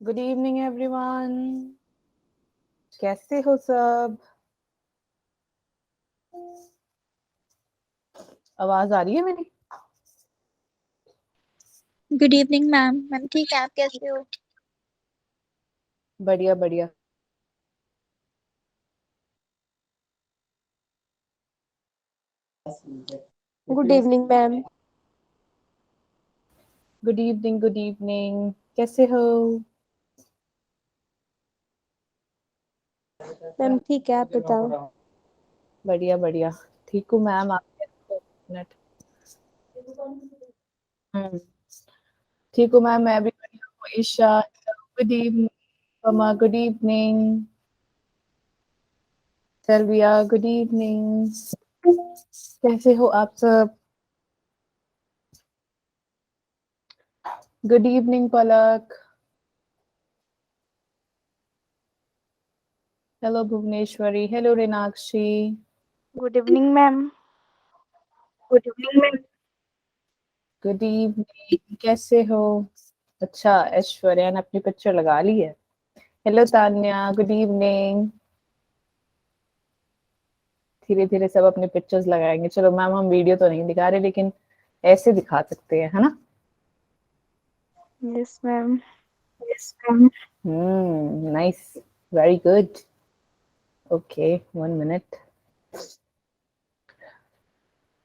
Good evening everyone. कैसे हो सब? आवाज आ रही है मेरी? Good evening ma'am. मैम ठीक है, आप कैसे हो? बढ़िया बढ़िया। Good evening ma'am. Good evening good evening. कैसे हो? मैम ठीक है, आप बताओ। बढ़िया बढ़िया। ठीक हूँ मैम, आप कैसे हो? मिनट। हम्म, ठीक हूँ मैम, मैं भी बढ़िया हूँ। Isha, good evening. Mama, good evening. Selvia, good evening. कैसे हो आप सब? Good evening Palak. Hello Bhuvaneshwari, hello Rinakshi. Good evening ma'am. Good evening ma'am. Good evening, कैसे हो? अच्छा, ऐश्वर्या ने अपनी पिक्चर लगा ली है। Hello Tanya, good evening. धीरे धीरे सब अपने पिक्चर्स लगाएंगे। चलो मैम, हम वीडियो तो नहीं दिखा रहे, लेकिन ऐसे दिखा सकते हैं, है ना? Yes ma'am. Yes ma'am. Nice, very good. Okay, 1 minute.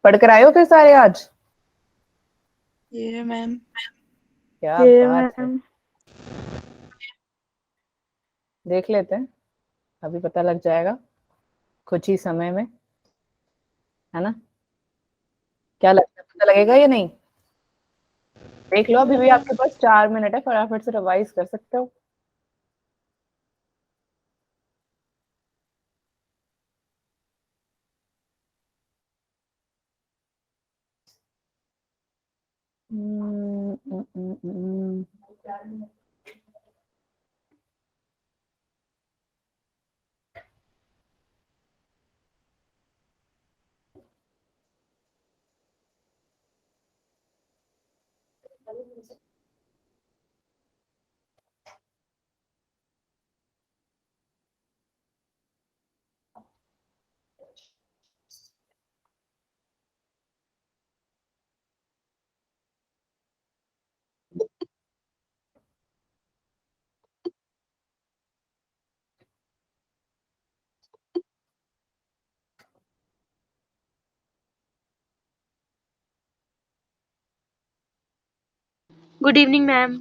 पढ़कर आए हो फिर सारे आज? ये मैम। क्या ये बात है। मैम। देख लेते हैं, अभी पता लग जाएगा कुछ ही समय में, है ना? क्या लगता है, पता लगेगा या नहीं? देख लो, अभी भी आपके पास 4 मिनट है, फटाफट से रिवाइज कर सकते हो। Mm, mm, mm, mm. Good evening ma'am.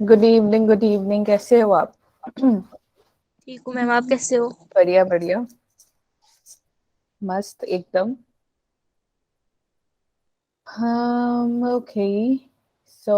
Good evening good evening. कैसे हो आप? ठीक हूँ मैम, आप कैसे हो? बढ़िया बढ़िया, मस्त एकदम। ओके, सो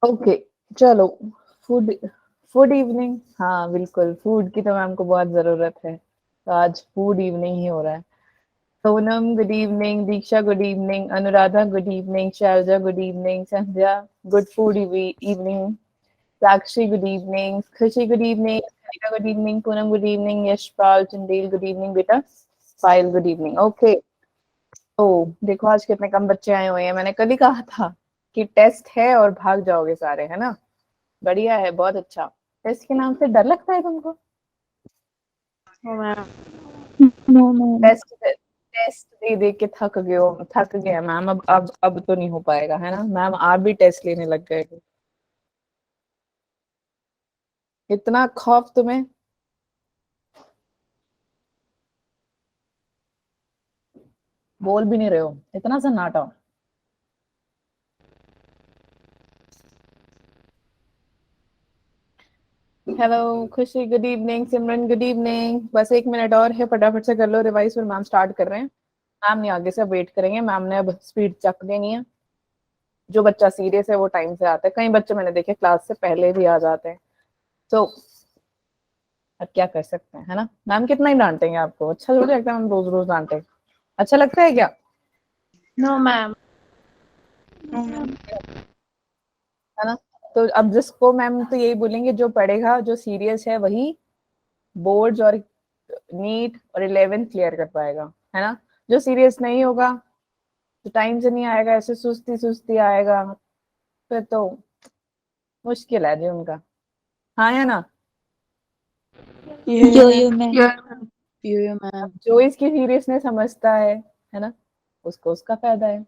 ओके, चलो। फूड फूड इवनिंग, हाँ बिल्कुल, फूड की तो मैम को बहुत जरूरत है, तो आज फूड इवनिंग ही हो रहा है। Sonam good evening, Diksha good evening, Anuradha good evening, Shailaja good evening, Sandhya good food evening, Sakshi good evening, Khushi good evening, Harika good evening, Poonam good evening, Yashpal, Chandel good evening बेटा, पायल गुड इवनिंग। ओके, तो देखो आज कितने कम बच्चे आए हुए हैं। मैंने कल ही कहा था कि टेस्ट है और भाग जाओगे सारे, है ना? बढ़िया है, बहुत अच्छा। टेस्ट के नाम से डर लगता है तुमको? No ma'am. No ma'am. Test test दे दे के थक गए हो, थक गया मैम। अब तो नहीं हो पाएगा, है ना मैम? आप भी टेस्ट लेने लग गए हो। इतना खौफ तुम्हें? बोल भी नहीं रहे हो, इतना सन्नाटा। हेलो खुशी, गुड इवनिंग। सिमरन गुड इवनिंग। बस 1 मिनट और है, फटाफट से कर लो रिवाइज, फिर मैम स्टार्ट कर रहे हैं। मैम नहीं आगे से वेट करेंगे, मैम ने अब स्पीड चक देनी है। जो बच्चा सीरियस है वो टाइम से आता है, कई बच्चे मैंने देखे क्लास से पहले भी आ जाते हैं। तो अब क्या कर सकते हैं, है ना। मैम कितना ही डांटेंगे आपको, अच्छा थोड़ी लगता है मैम रोज रोज डांटे। अच्छा लगता है क्या? No ma'am. No ma'am. है ना। तो अब जिसको मैम तो यही बोलेंगे, जो पढ़ेगा, जो सीरियस है, वही बोर्ड्स और नीट और 11th क्लियर कर पाएगा, है ना। जो सीरियस नहीं होगा, जो टाइम से नहीं आएगा, ऐसे सुस्ती सुस्ती आएगा, फिर तो मुश्किल है जी उनका। हाँ या ना। यो मैम। यो मैम। जो इसकी सीरियसनेस समझता है ना, उसको उसका फायदा है।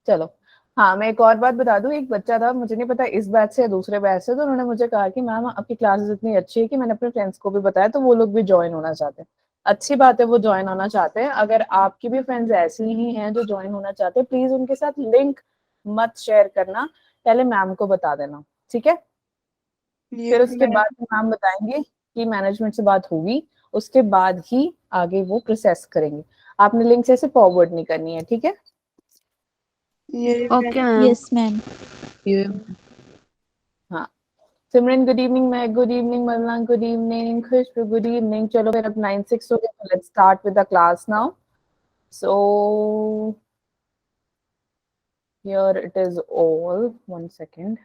चलो, हाँ मैं एक और बात बता दूं। एक बच्चा था, मुझे नहीं पता इस बैच से या दूसरे बैच से, तो उन्होंने मुझे कहा कि मैम आपकी क्लासेस इतनी अच्छी है कि मैंने अपने फ्रेंड्स को भी बताया, तो वो लोग भी ज्वाइन होना चाहते हैं। अच्छी बात है, वो ज्वाइन होना चाहते हैं। अगर आपकी भी फ्रेंड्स ऐसी ही हैं जो ज्वाइन होना चाहते हैं, प्लीज उनके साथ लिंक मत शेयर करना, पहले मैम को बता देना, ठीक है। फिर उसके बाद मैम बताएंगे कि मैनेजमेंट से बात होगी, उसके बाद ही आगे वो प्रोसेस करेंगे। आपने लिंक ऐसे फॉरवर्ड नहीं करनी है, ठीक है। Okay ma'am. Yes ma'am. हाँ, सिमरन गुड इवनिंग, मैं गुड इवनिंग, मरना गुड इवनिंग, खुशबू गुड इवनिंग। चलो फिर अब 9:06 हो गया, let's start with the class now. So here it is all, 1 second.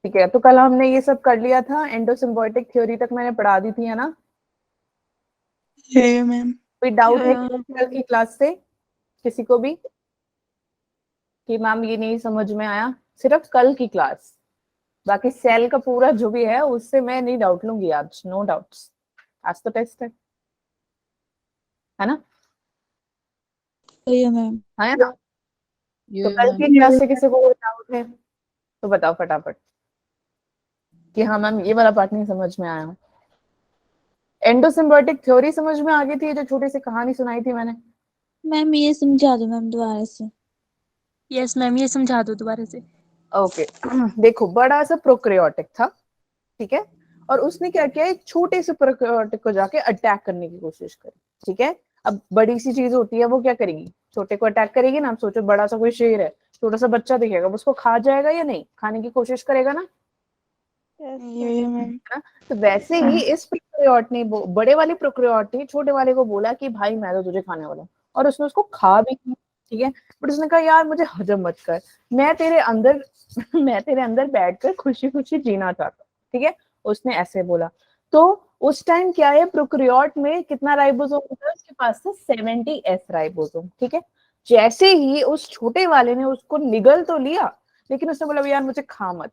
ठीक है, तो कल हमने ये सब कर लिया था, एंडोसिम्बायोटिक थ्योरी तक मैंने पढ़ा दी थी, है ना। मैम। कोई डाउट है कल की क्लास से किसी को भी कि मैम ये नहीं समझ में आया? सिर्फ कल की क्लास, बाकी सेल का पूरा जो भी है उससे मैं नहीं डाउट लूंगी आज, नो डाउट्स। आज तो टेस्ट है ना। यो मैम। है ना। तो कल की क्लास से किसी को कोई डाउट है तो बताओ फटाफट कि हाँ मैम ये वाला पार्ट नहीं समझ में आया। एंडोसिम्बायोटिक थ्योरी समझ में आ गई थी, जो छोटी सी कहानी सुनाई थी मैंने। मैम ये समझा दो मैम दोबारा से। यस मैम, ये समझा दो दोबारा से। ओके देखो, बड़ा सा प्रोकैरियोटिक था, ठीक है। और उसने क्या किया, एक छोटे से प्रोकैरियोटिक को जाके अटैक करने की कोशिश करी, ठीक है। अब बड़ी सी चीज होती है, वो क्या करेगी, छोटे को अटैक करेगी ना। आप सोचो बड़ा सा कोई शेर है, छोटा सा बच्चा दिखेगा, उसको खा जाएगा या नहीं, खाने की कोशिश करेगा ना। मैम। तो वैसे ही इस प्रोकैरियोट ने, बड़े वाले प्रोकैरियोट ने छोटे वाले को बोला कि भाई मैं तो तुझे खाने वाला हूँ, और उसने उसको खा भी किया, ठीक है। बट उसने कहा यार मुझे हजम मत कर, मैं तेरे अंदर मैं तेरे अंदर बैठकर खुशी खुशी जीना चाहता हूँ, ठीक है। उसने ऐसे बोला। तो उस टाइम क्या है, प्रोकैरियोट में कितना राइबोसोम होता है, उसके पास था 70S राइबोसोम, ठीक है। जैसे ही उस छोटे वाले ने उसको निगल तो लिया, लेकिन उसने बोला यार मुझे खा मत।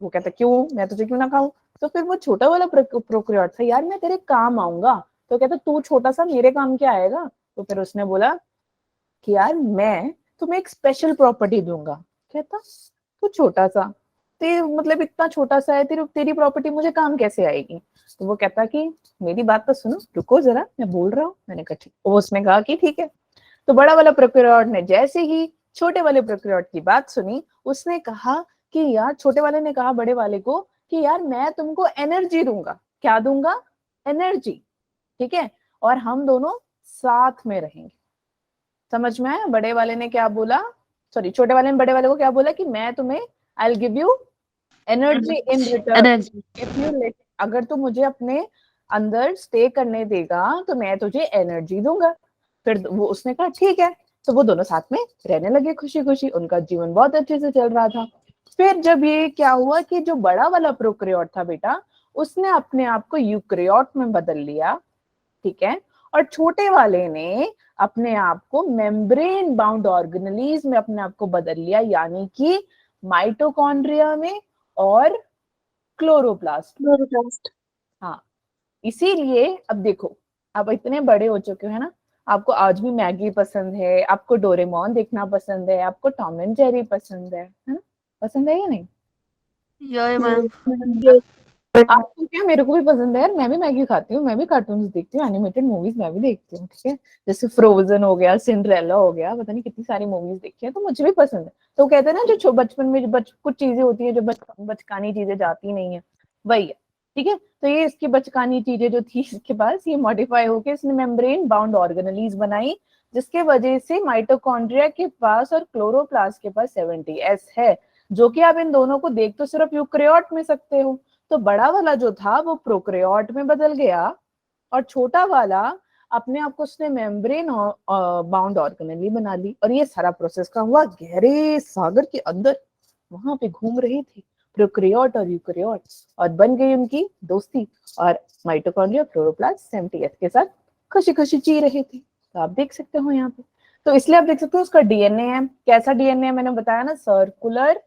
वो कहता क्यों, मैं तुझे क्यों ना खाऊं। तो फिर वो छोटा वाला प्रोकैरियोट था, यार मैं तेरे काम आऊंगा। तो कहता तू छोटा सा मेरे काम क्या आएगा। तो फिर उसने बोला कि यार मैं तुम्हें एक स्पेशल प्रॉपर्टी दूंगा। कहता तू छोटा सा, ते मतलब इतना छोटा सा है, तेरी प्रॉपर्टी मुझे काम कैसे आएगी। तो वो कहता कि मेरी बात तो सुनो, रुको जरा मैं बोल रहा हूँ। मैंने कहा ठीक। वो उसने कहा कि ठीक है। तो बड़ा वाला प्रोकैरियोट ने जैसे ही छोटे वाले प्रोकैरियोट की बात सुनी, उसने कहा कि यार, छोटे वाले ने कहा बड़े वाले को कि यार मैं तुमको एनर्जी दूंगा। क्या दूंगा? एनर्जी, ठीक है। और हम दोनों साथ में रहेंगे। समझ में आया? बड़े वाले ने क्या बोला, सॉरी छोटे वाले ने बड़े वाले को क्या बोला कि मैं तुम्हें, I will give you energy in return if you let, अगर तू मुझे अपने अंदर स्टे करने देगा तो मैं तुझे एनर्जी दूंगा। फिर वो उसने कहा ठीक है। तो वो दोनों साथ में रहने लगे खुशी खुशी, उनका जीवन बहुत अच्छे से चल रहा था। फिर जब ये क्या हुआ कि जो बड़ा वाला प्रोकैरियोट था बेटा, उसने अपने आप को यूकैरियोट में बदल लिया, ठीक है। और छोटे वाले ने अपने आप को मेम्ब्रेन बाउंड ऑर्गेनेलीज में अपने आप को बदल लिया, यानी कि माइटोकॉन्ड्रिया में और क्लोरोप्लास्ट। हाँ, इसीलिए अब देखो, अब इतने बड़े हो चुके हो, है ना। आपको आज भी मैगी पसंद है, आपको डोरेमोन देखना पसंद है, आपको टॉम एंड जेरी पसंद है ना? पसंद है या नहीं? Yeah, ma'am. आपको क्या, मेरे को भी पसंद है यार, मैं भी मैगी खाती हूँ, मैं भी कार्टून्स देखती हूँ, एनिमेटेड मूवीज मैं भी देखती हूँ, ठीक है। जैसे फ्रोजन हो गया, सिंड्रेला हो गया, पता नहीं कितनी सारी मूवीज देखी है, तो मुझे भी पसंद है। तो कहते हैं ना, जो बचपन में कुछ चीजें होती है जो बचकानी चीजें जाती नहीं है, वही है, ठीक है। तो ये इसकी बचकानी चीजें जो थी इसके पास, ये मॉडिफाई होकर इसने मेम्ब्रेन बाउंड ऑर्गेनेलीज बनाई, जिसके वजह से माइटोकॉन्ड्रिया के पास और क्लोरोप्लास्ट के पास 70s है, जो कि आप इन दोनों को देख तो सिर्फ यूकैरियोट में सकते हो। तो बड़ा वाला जो था वो प्रोकैरियोट में बदल गया, और छोटा वाला अपने आप को उसने मेम्ब्रेन बाउंड ऑर्गेनेली बना ली, और ये सारा प्रोसेस का हुआ गहरे सागर के अंदर, वहां पे घूम रही थी प्रोकैरियोट और यूकैरियोट, और बन गई उनकी दोस्ती, और माइटोकॉन्ड्रिया क्लोरोप्लास्ट 70s के साथ खुशी खुशी जी रहे थे। तो आप देख सकते हो यहाँ पे, तो इसलिए आप देख सकते हो उसका डीएनए है, कैसा डीएनए है, मैंने बताया ना, सर्कुलर,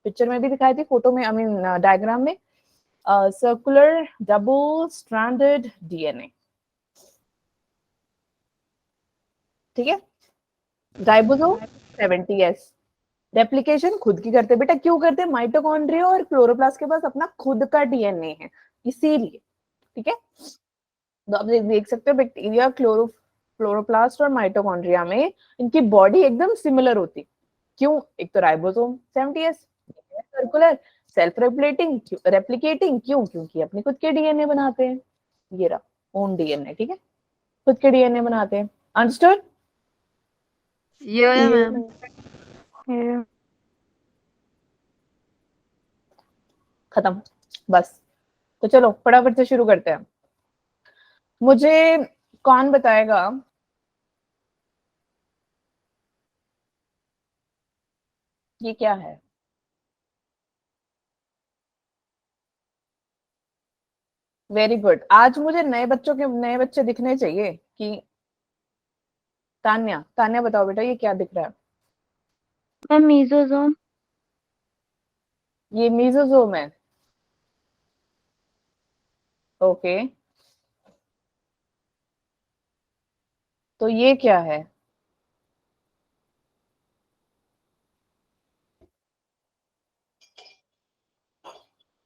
पिक्चर में भी दिखाई थी, फोटो में, आई मीन डायग्राम में, सर्कुलर डबल स्ट्रैंडेड डीएनए, ठीक है। राइबोसोम 70s, रेप्लिकेशन खुद की करते, बेटा क्यों करते, माइटोकॉन्ड्रिया और क्लोरोप्लास्ट के पास अपना खुद का डीएनए है, इसीलिए, ठीक है। तो आप देख सकते हो बैक्टीरिया, क्लोरोप्लास्ट और माइटोकॉन्ड्रिया में इनकी बॉडी एकदम सिमिलर होती, क्यों, एक तो ribosome 70s, circular, self replicating, क्यों, क्योंकि अपने खुद के डीएनए बनाते हैं, ये रहा ओन डीएनए, ठीक है, खुद के डीएनए बनाते हैं, अंडरस्टूड? Yeah, ma'am. खत्म, बस। तो चलो फटाफट से शुरू करते हैं। मुझे कौन बताएगा, ये क्या है? वेरी गुड, आज मुझे नए बच्चे दिखने चाहिए कि, तान्या, तान्या बताओ बेटा, ये क्या दिख रहा है? Ma'am mesosome. ये मीजोजोम है, ओके। तो ये क्या है?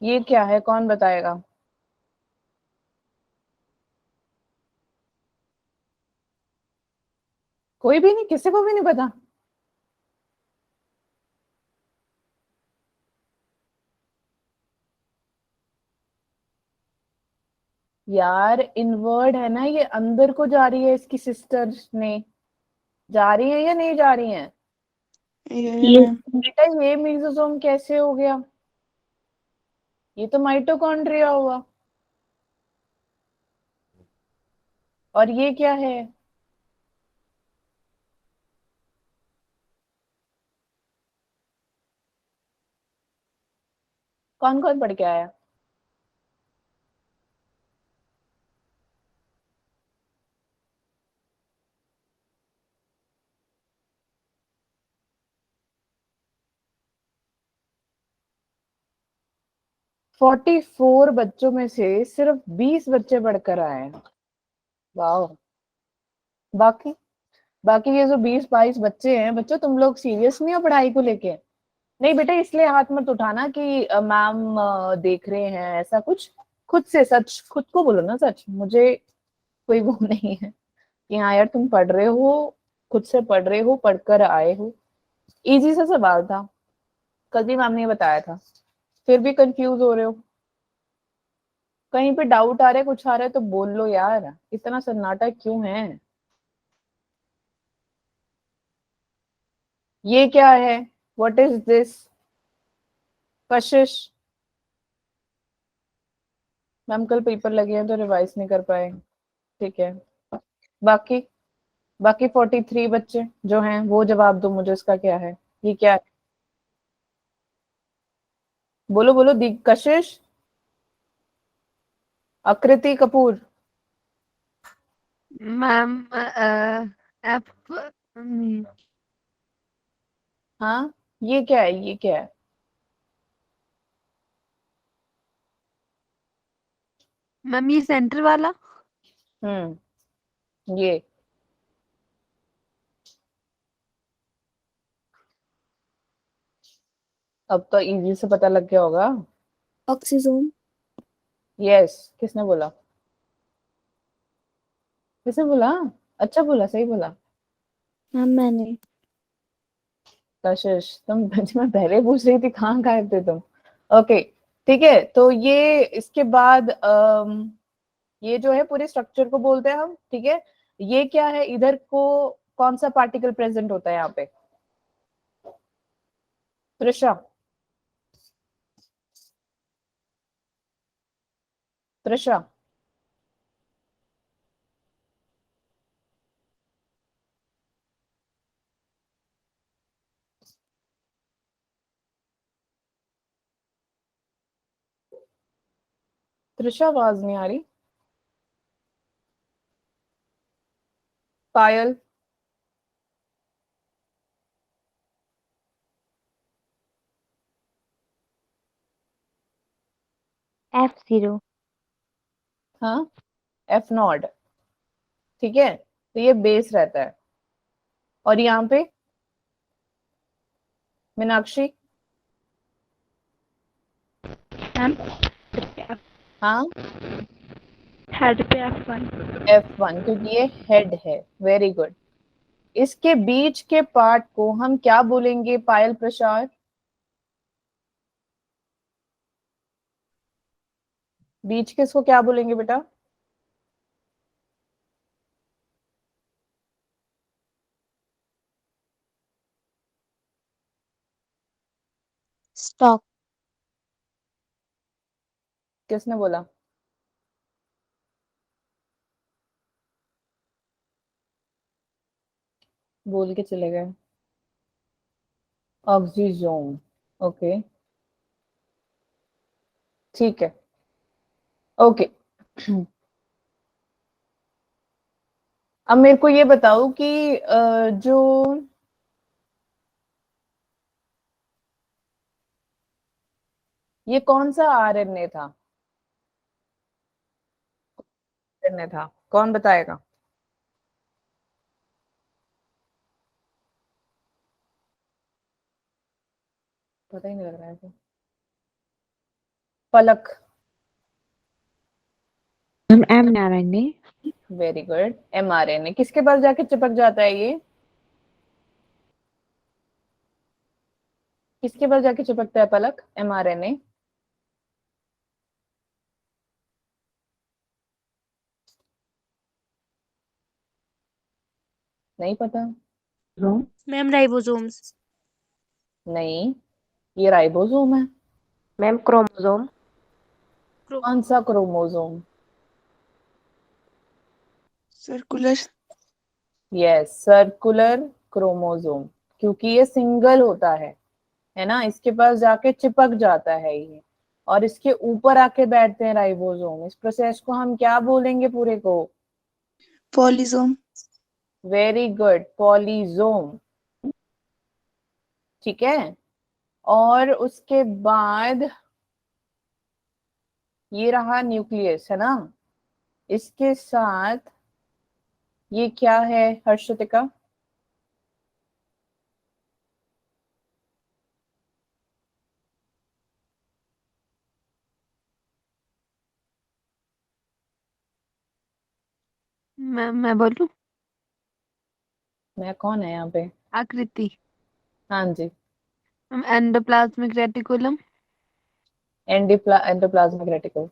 ये क्या है, कौन बताएगा? कोई भी नहीं, किसी को भी नहीं पता? यार इनवर्ड है ना, ये अंदर को जा रही है, इसकी सिस्टर ने, जा रही है या नहीं जा रही है? मैम। बेटा ये मीजोसोम कैसे हो गया? ये तो माइटोकॉन्ड्रिया हुआ, और ये क्या है? कौन कौन पढ़ के आया? फोर्टी फोर बच्चों में से सिर्फ 20 बच्चे पढ़कर आए हैं, वाह। बाकी बाकी ये जो 20-22 बच्चे हैं, बच्चों तुम लोग सीरियस नहीं हो पढ़ाई को लेके? नहीं बेटा, इसलिए हाथ मत उठाना कि मैम देख रहे हैं, ऐसा कुछ, खुद से सच, खुद को बोलो ना सच, मुझे कोई वो नहीं है कि हाँ यार तुम पढ़ रहे हो, खुद से पढ़ रहे हो, पढ़कर आए हो। इजी सा सवाल था, कल भी मैम ने बताया था, फिर भी कंफ्यूज हो रहे हो, कहीं पे डाउट आ रहा है, कुछ आ रहा है तो बोल लो यार, इतना सन्नाटा क्यों है? ये क्या है, what is this? Kashish, ma'am कल पेपर लगे हैं तो रिवाइज नहीं कर पाए, ठीक है। बाकी बाकी 43 बच्चे जो हैं वो जवाब दो मुझे, इसका क्या है, ये क्या है? बोलो बोलो, दी कशिश, आकृति कपूर, मैम एप हाँ, ये क्या है, ये क्या है? मैम ये सेंटर वाला। ये अब तो इजी से पता लग गया होगा। ऑक्सीजोम। यस, किसने बोला? किसने बोला? अच्छा बोला, सही बोला। मैम मैंने। कशिश, तुम मैं पहले पूछ रही थी, कहाँ गायब थे तुम? ओके, ठीक है, तो ये इसके बाद ये जो है पूरे स्ट्रक्चर को बोलते हैं हम, ठीक है। ये क्या है, इधर को कौन सा पार्टिकल प्रेजेंट होता है यहाँ पे? त्रिशा, त्रिशा, त्रिशा, आवाज नहीं आ रही। पायल, F0। हाँ, एफ नॉट, ठीक है, तो ये बेस रहता है। और यहाँ पे मीनाक्षी, मैम हाँ, हेड पे F1। F1, क्योंकि ये हेड है। Very good. इसके बीच के पार्ट को हम क्या बोलेंगे पायल, प्रसार? बीच के इसको क्या बोलेंगे बेटा? स्टॉक। किसने बोला? बोल के चले गए। ऑक्सीजोम, ओके, ठीक है, ओके। अब मेरे को ये बताओ कि जो ये कौन सा आरएनए था? आरएनए था, कौन बताएगा? पता ही नहीं लग रहा है तो। Palak. Ma'am mRNA। Very good, mRNA. किसके पास जाके चिपक जाता है ये? किसके पास जाके चिपकता है पलक, एमआरएनए? नहीं पता? Ma'am ribosomes. नहीं, ये राइबोसोम है। Ma'am chromosome. कौन सा chromosome? Circular. Yes, circular chromosome, क्योंकि ये सिंगल होता है ना, इसके पास जाके चिपक जाता है ये, और इसके ऊपर आके बैठते हैं राइबोसोम। इस प्रोसेस को हम क्या बोलेंगे पूरे को? पॉलीसोम। वेरी गुड, पॉलीजोम, ठीक है। और उसके बाद ये रहा न्यूक्लियस, है ना, इसके साथ ये क्या है हर्षितिका? मैं बोलूं? मैं कौन है यहाँ पे? आकृति। हाँ जी, ma'am endoplasmic reticulum. Endoplasmic reticle.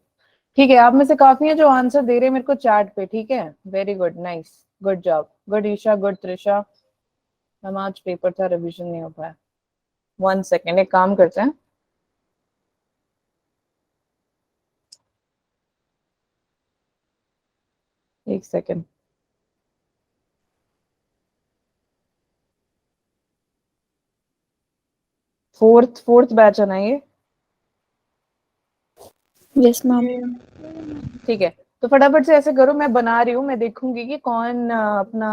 ठीक है, आप में से काफी है जो आंसर दे रहे हैं मेरे को चैट पे, ठीक है। Very good, nice, good job, good Isha, good Trisha. हम आज पेपर था, रिवीजन नहीं हो पाया। 1 सेकेंड, एक काम करते हैं। एक सेकेंड। फोर्थ फोर्थ बैच है ना ये? Yes ma'am. ठीक है, तो फटाफट से ऐसे करो, मैं बना रही हूँ, मैं देखूंगी कि कौन अपना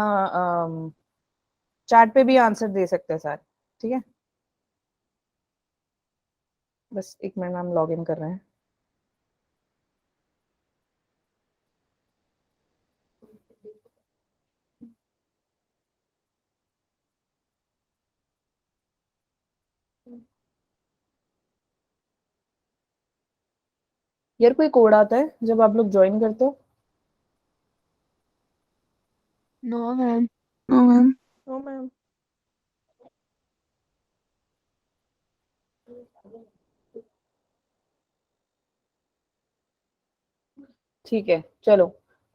चैट पे भी आंसर दे सकते हैं सारे, ठीक है। बस 1 मिनट, हम लॉग इन कर रहे हैं। यार कोई कोड आता है जब आप लोग ज्वाइन करते हो? No ma'am. No ma'am. No ma'am. ठीक है, चलो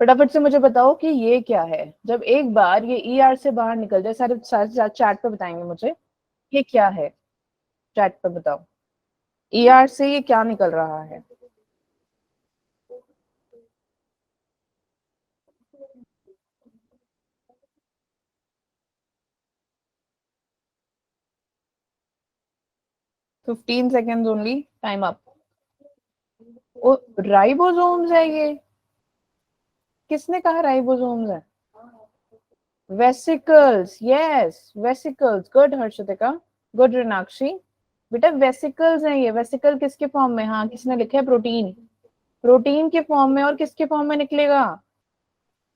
फटाफट से मुझे बताओ कि ये क्या है। जब एक बार ये ER से बाहर निकल जाए, सारे सारे चैट पे बताएंगे मुझे ये क्या है। चैट पे बताओ ER से ये क्या निकल रहा है। Fifteen second only, time up. Oh, ribosomes है ये। किसने कहा राइबोसोम्स है? Vesicles, yes vesicles. Good Harshitika, good Rinakshi. बेटा वेसिकल्स हैं ये। वेसिकल किसके फॉर्म में? हाँ, किसने लिखा है? प्रोटीन। प्रोटीन के फॉर्म में। और किसके फॉर्म में निकलेगा?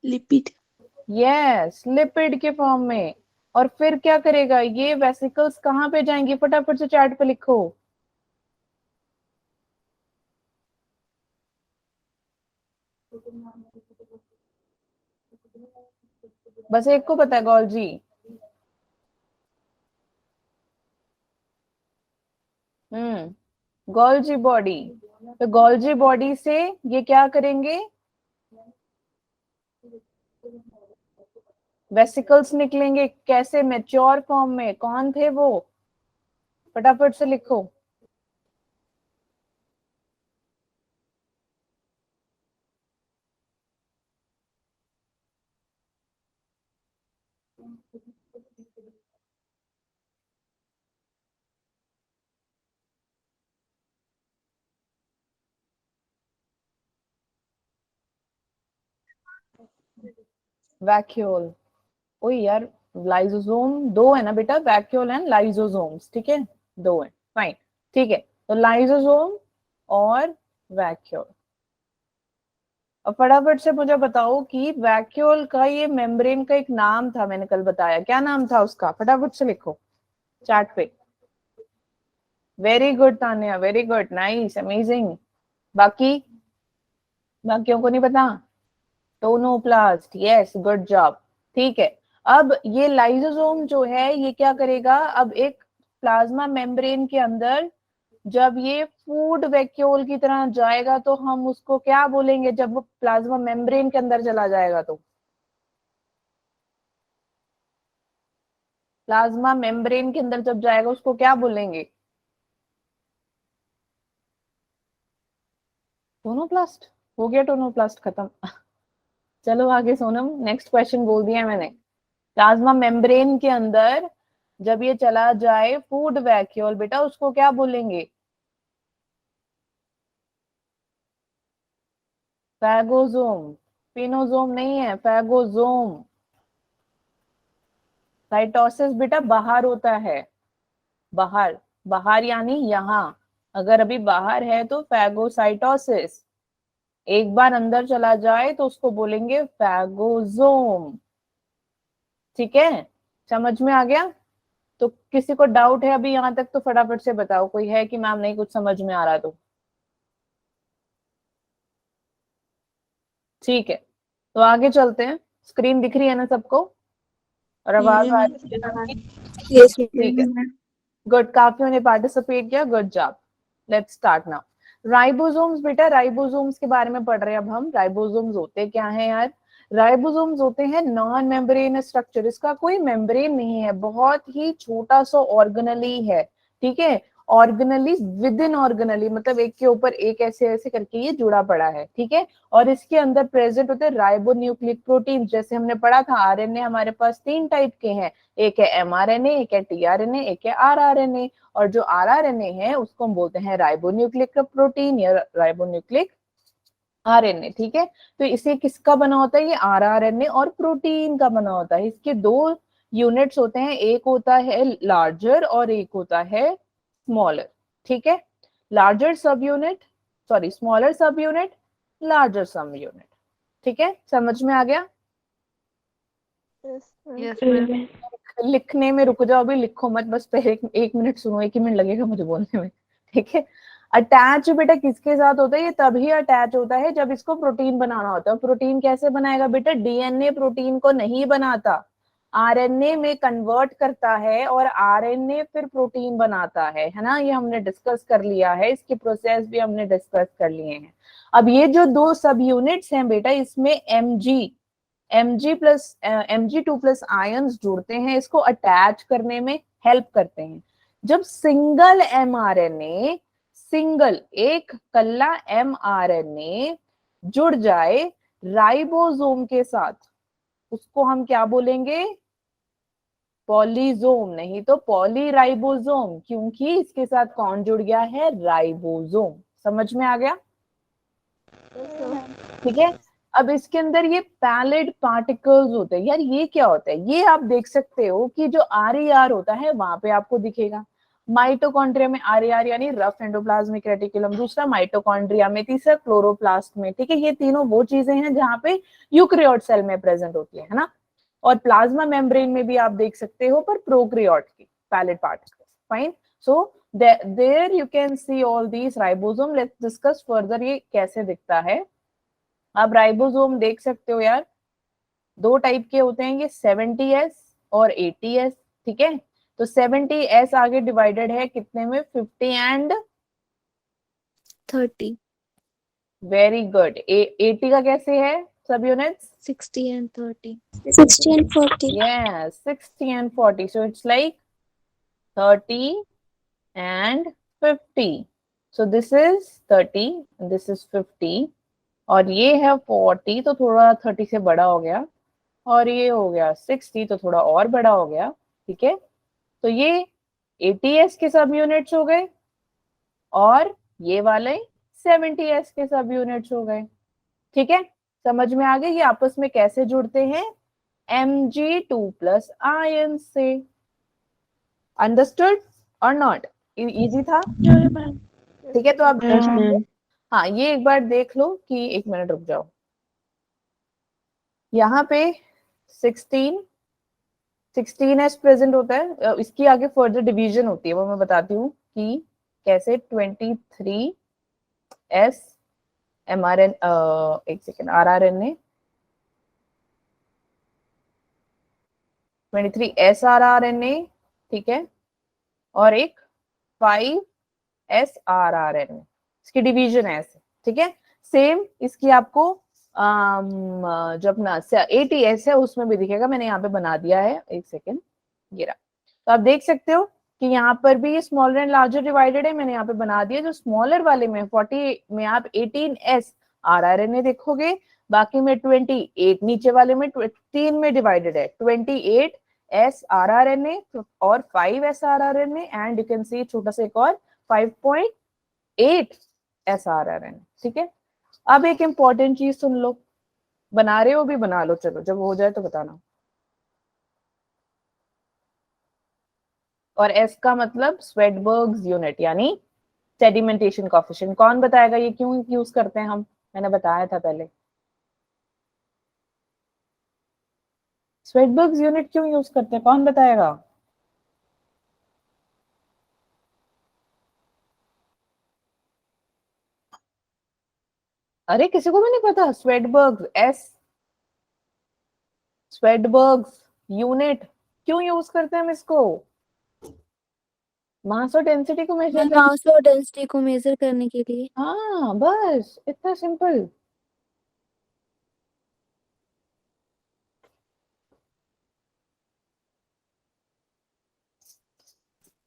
लिपिड। यस, लिपिड के फॉर्म में। और फिर क्या करेगा ये वेसिकल्स? कहाँ पे जाएंगी? फटाफट से चैट पे लिखो। बस एक को पता है, गॉल्जी। Golgi body. तो गॉल्जी बॉडी से ये क्या करेंगे? वेसिकल्स निकलेंगे। कैसे? मैच्योर फॉर्म में। कौन थे वो? फटाफट से लिखो। वैक्यूल। ओ यार, लाइसोसोम दो है ना बेटा, वैक्यूल एंड लाइसोसोम्स। ठीक है, दो है, फाइन। ठीक है, तो लाइसोसोम और वैक्यूल। अब फटाफट से मुझे बताओ कि वैक्यूल का ये मेम्ब्रेन का एक नाम था, मैंने कल बताया। क्या नाम था उसका? फटाफट से लिखो चैट पे। Very good Tanya, very good, nice, amazing. बाकी बाकियों को नहीं पता? Tonoplast, yes, good job. ठीक है, अब ये लाइसोसोम जो है ये क्या करेगा? अब एक प्लाज्मा मेम्ब्रेन के अंदर जब ये फूड वैक्यूल की तरह जाएगा तो हम उसको क्या बोलेंगे? जब वो प्लाज्मा मेम्ब्रेन के अंदर चला जाएगा तो प्लाज्मा मेम्ब्रेन के अंदर जब जाएगा उसको क्या बोलेंगे? टोनोप्लास्ट। हो गया टोनोप्लास्ट खत्म। चलो आगे सोनम, नेक्स्ट क्वेश्चन बोल दिया मैंने। प्लाज्मा मेम्ब्रेन के अंदर जब ये चला जाए फूड वैक्यूल, बेटा उसको क्या बोलेंगे? फैगोसोम। पिनोसोम नहीं है, फैगोसोम। साइटोसिस बेटा बाहर होता है, बाहर। बाहर यानी यहाँ। अगर अभी बाहर है तो फैगोसाइटोसिस। एक बार अंदर चला जाए तो उसको बोलेंगे फैगोसोम। ठीक है, समझ में आ गया? तो किसी को डाउट है अभी यहाँ तक तो फटाफट से बताओ। कोई है कि मैम नहीं कुछ समझ में आ रहा? तो ठीक है, तो आगे चलते हैं। स्क्रीन दिख रही है ना सबको? और आवाज आ रही है ना आपकी? यस ठीक है, मैम। गुड। काफियों ने पार्टिसिपेट किया, good job. Let's start now. Ribosomes बेटा, राइबोसोम्स के बारे में पढ़ रहे हैं अब हम। राइबोसोम्स होते क्या हैं यार? राइबोसोम्स होते हैं नॉन मेम्ब्रेनस स्ट्रक्चर। इसका कोई मेम्ब्रेन नहीं है, बहुत ही छोटा सा ऑर्गेनली है। ठीक है, ऑर्गेनली विद इन ऑर्गेनली, मतलब एक के ऊपर एक ऐसे ऐसे करके ये जुड़ा पड़ा है। ठीक है, और इसके अंदर प्रेजेंट होते हैं राइबोन्यूक्लिक प्रोटीन। जैसे हमने पढ़ा था आरएनए हमारे पास तीन टाइप के हैं, एक है एमआरएनए, एक है टीआरएनए, एक है आरआरएनए। और जो आरआरएनए है उसको हम बोलते हैं राइबोन्यूक्लिक प्रोटीन या राइबोन्यूक्लिक आरएनए। ठीक है, तो इसे किसका बना होता है? ये आरआरएनए और प्रोटीन का बना होता है। इसके दो यूनिट्स होते हैं, एक होता है लार्जर और एक होता है स्मॉलर। ठीक है, लार्जर सब यूनिट, सॉरी स्मॉलर सब यूनिट, लार्जर सब यूनिट। ठीक है, समझ में आ गया? Yes ma'am. लिखने में रुक जाओ, अभी लिखो मत, बस पहले एक मिनट सुनो, एक ही मिनट लगेगा मुझे बोलने में। ठीक है, अटैच बेटा किसके साथ होता है, ये तभी अटैच होता है जब इसको प्रोटीन बनाना होता है। प्रोटीन कैसे बनाएगा बेटा, डीएनए प्रोटीन को नहीं बनाता, आरएनए में कन्वर्ट करता है और आरएनए फिर प्रोटीन बनाता है ना। ये हमने डिस्कस कर लिया है, इसकी प्रोसेस भी हमने डिस्कस कर लिए हैं। अब ये जो दो सब यूनिट्स हैं बेटा, इसमें Mg2+ आयंस जुड़ते हैं, इसको अटैच करने में हेल्प करते हैं। जब सिंगल mRNA, सिंगल एक कल्ला mRNA जुड़ जाए राइबोसोम के साथ, उसको हम क्या बोलेंगे, पॉलीजोम, नहीं तो पॉलीराइबोसोम, क्योंकि इसके साथ कौन जुड़ गया है, राइबोसोम। समझ में आ गया? ठीक है। अब इसके अंदर ये पैलिड पार्टिकल्स होते हैं। यार ये क्या होता है, ये आप देख सकते हो कि जो RER होता है वहां पे आपको दिखेगा। माइटोकॉन्ड्रिया में RER यानी रफ एंडोप्लाज्मिक रेटिकुलम, दूसरा माइटोकॉन्ड्रिया में, तीसरा क्लोरोप्लास्ट में। ठीक है, ये तीनों वो चीजें हैं जहां पे यूकैरियोट सेल में प्रेजेंट होती है ना। और प्लाज्मा मेम्ब्रेन में भी आप देख सकते हो, पर प्रोकैरियोट की pallid particles. Fine, so there you can see all these ribosome. Let's discuss further ये कैसे दिखता है। आप राइबोसोम देख सकते हो यार, दो टाइप के होते हैं ये, 70S और 80S। ठीक है, तो 70S आगे डिवाइडेड है कितने में, 50 एंड 30, वेरी गुड। 80 का कैसे है सब units, 60 and 30. 60 and 40. yes 60 and 40, so it's like 30 and 50. so this is 30 and this is 50 और ये है 40, तो थोड़ा 30 से बड़ा हो गया, और ये हो गया 60 तो थोड़ा और बड़ा हो गया। ठीक है, तो ये 80S के सब यूनिट्स हो गए और ये वाले 70S के सब यूनिट्स हो गए। ठीक है, समझ में आ गया ये आपस में कैसे जुड़ते हैं, Mg2+ आयन से। अंडरस्टूड और नॉट, इजी था? ठीक है, तो आप Yes, ma'am. हाँ ये एक बार देख लो कि, एक मिनट रुक जाओ, यहाँ पे 16S प्रेजेंट होता है, इसकी आगे फर्दर डिवीजन होती है, वो मैं बताती हूँ कि कैसे। 23S mRNA, एक सेकेंड, RRNA, 23S RRNA, ठीक है, और एक 5S RRNA, इसकी डिवीजन है ऐसे। ठीक है, सेम इसकी आपको जो अपना 80S है उसमें भी दिखेगा, मैंने यहाँ पे बना दिया है, एक सेकेंड, ये रहा। तो आप देख सकते हो कि यहाँ पर भी ये स्मॉलर एंड लार्जर डिवाइडेड है, मैंने यहाँ पे बना दिया। जो स्मॉलर वाले में 40 में आप 18S RRNA देखोगे, बाकी में 28, नीचे वाले में 3 में डिवाइडेड है, 28S RRNA और 5S RRNA, and you can see छोटा सा एक और 5.8S RRNA। ठीक है, अब एक इंपॉर्टेंट चीज सुन लो, बना रहे हो भी बना लो, चलो जब हो जाए तो बताना। और एस का मतलब स्वेडबर्ग्स यूनिट यानी सेडिमेंटेशन कोएफिशिएंट। कौन बताएगा ये क्यों यूज करते हैं हम, मैंने बताया था पहले। स्वेडबर्ग्स यूनिट क्यों यूज करते हैं, कौन बताएगा? अरे किसी को भी नहीं पता, स्वेडबर्ग्स यूनिट क्यों यूज करते हैं हम इसको? मास और डेंसिटी को मेजर करने। मास और डेंसिटी को मेजर करने के लिए। हाँ बस इतना सिंपल।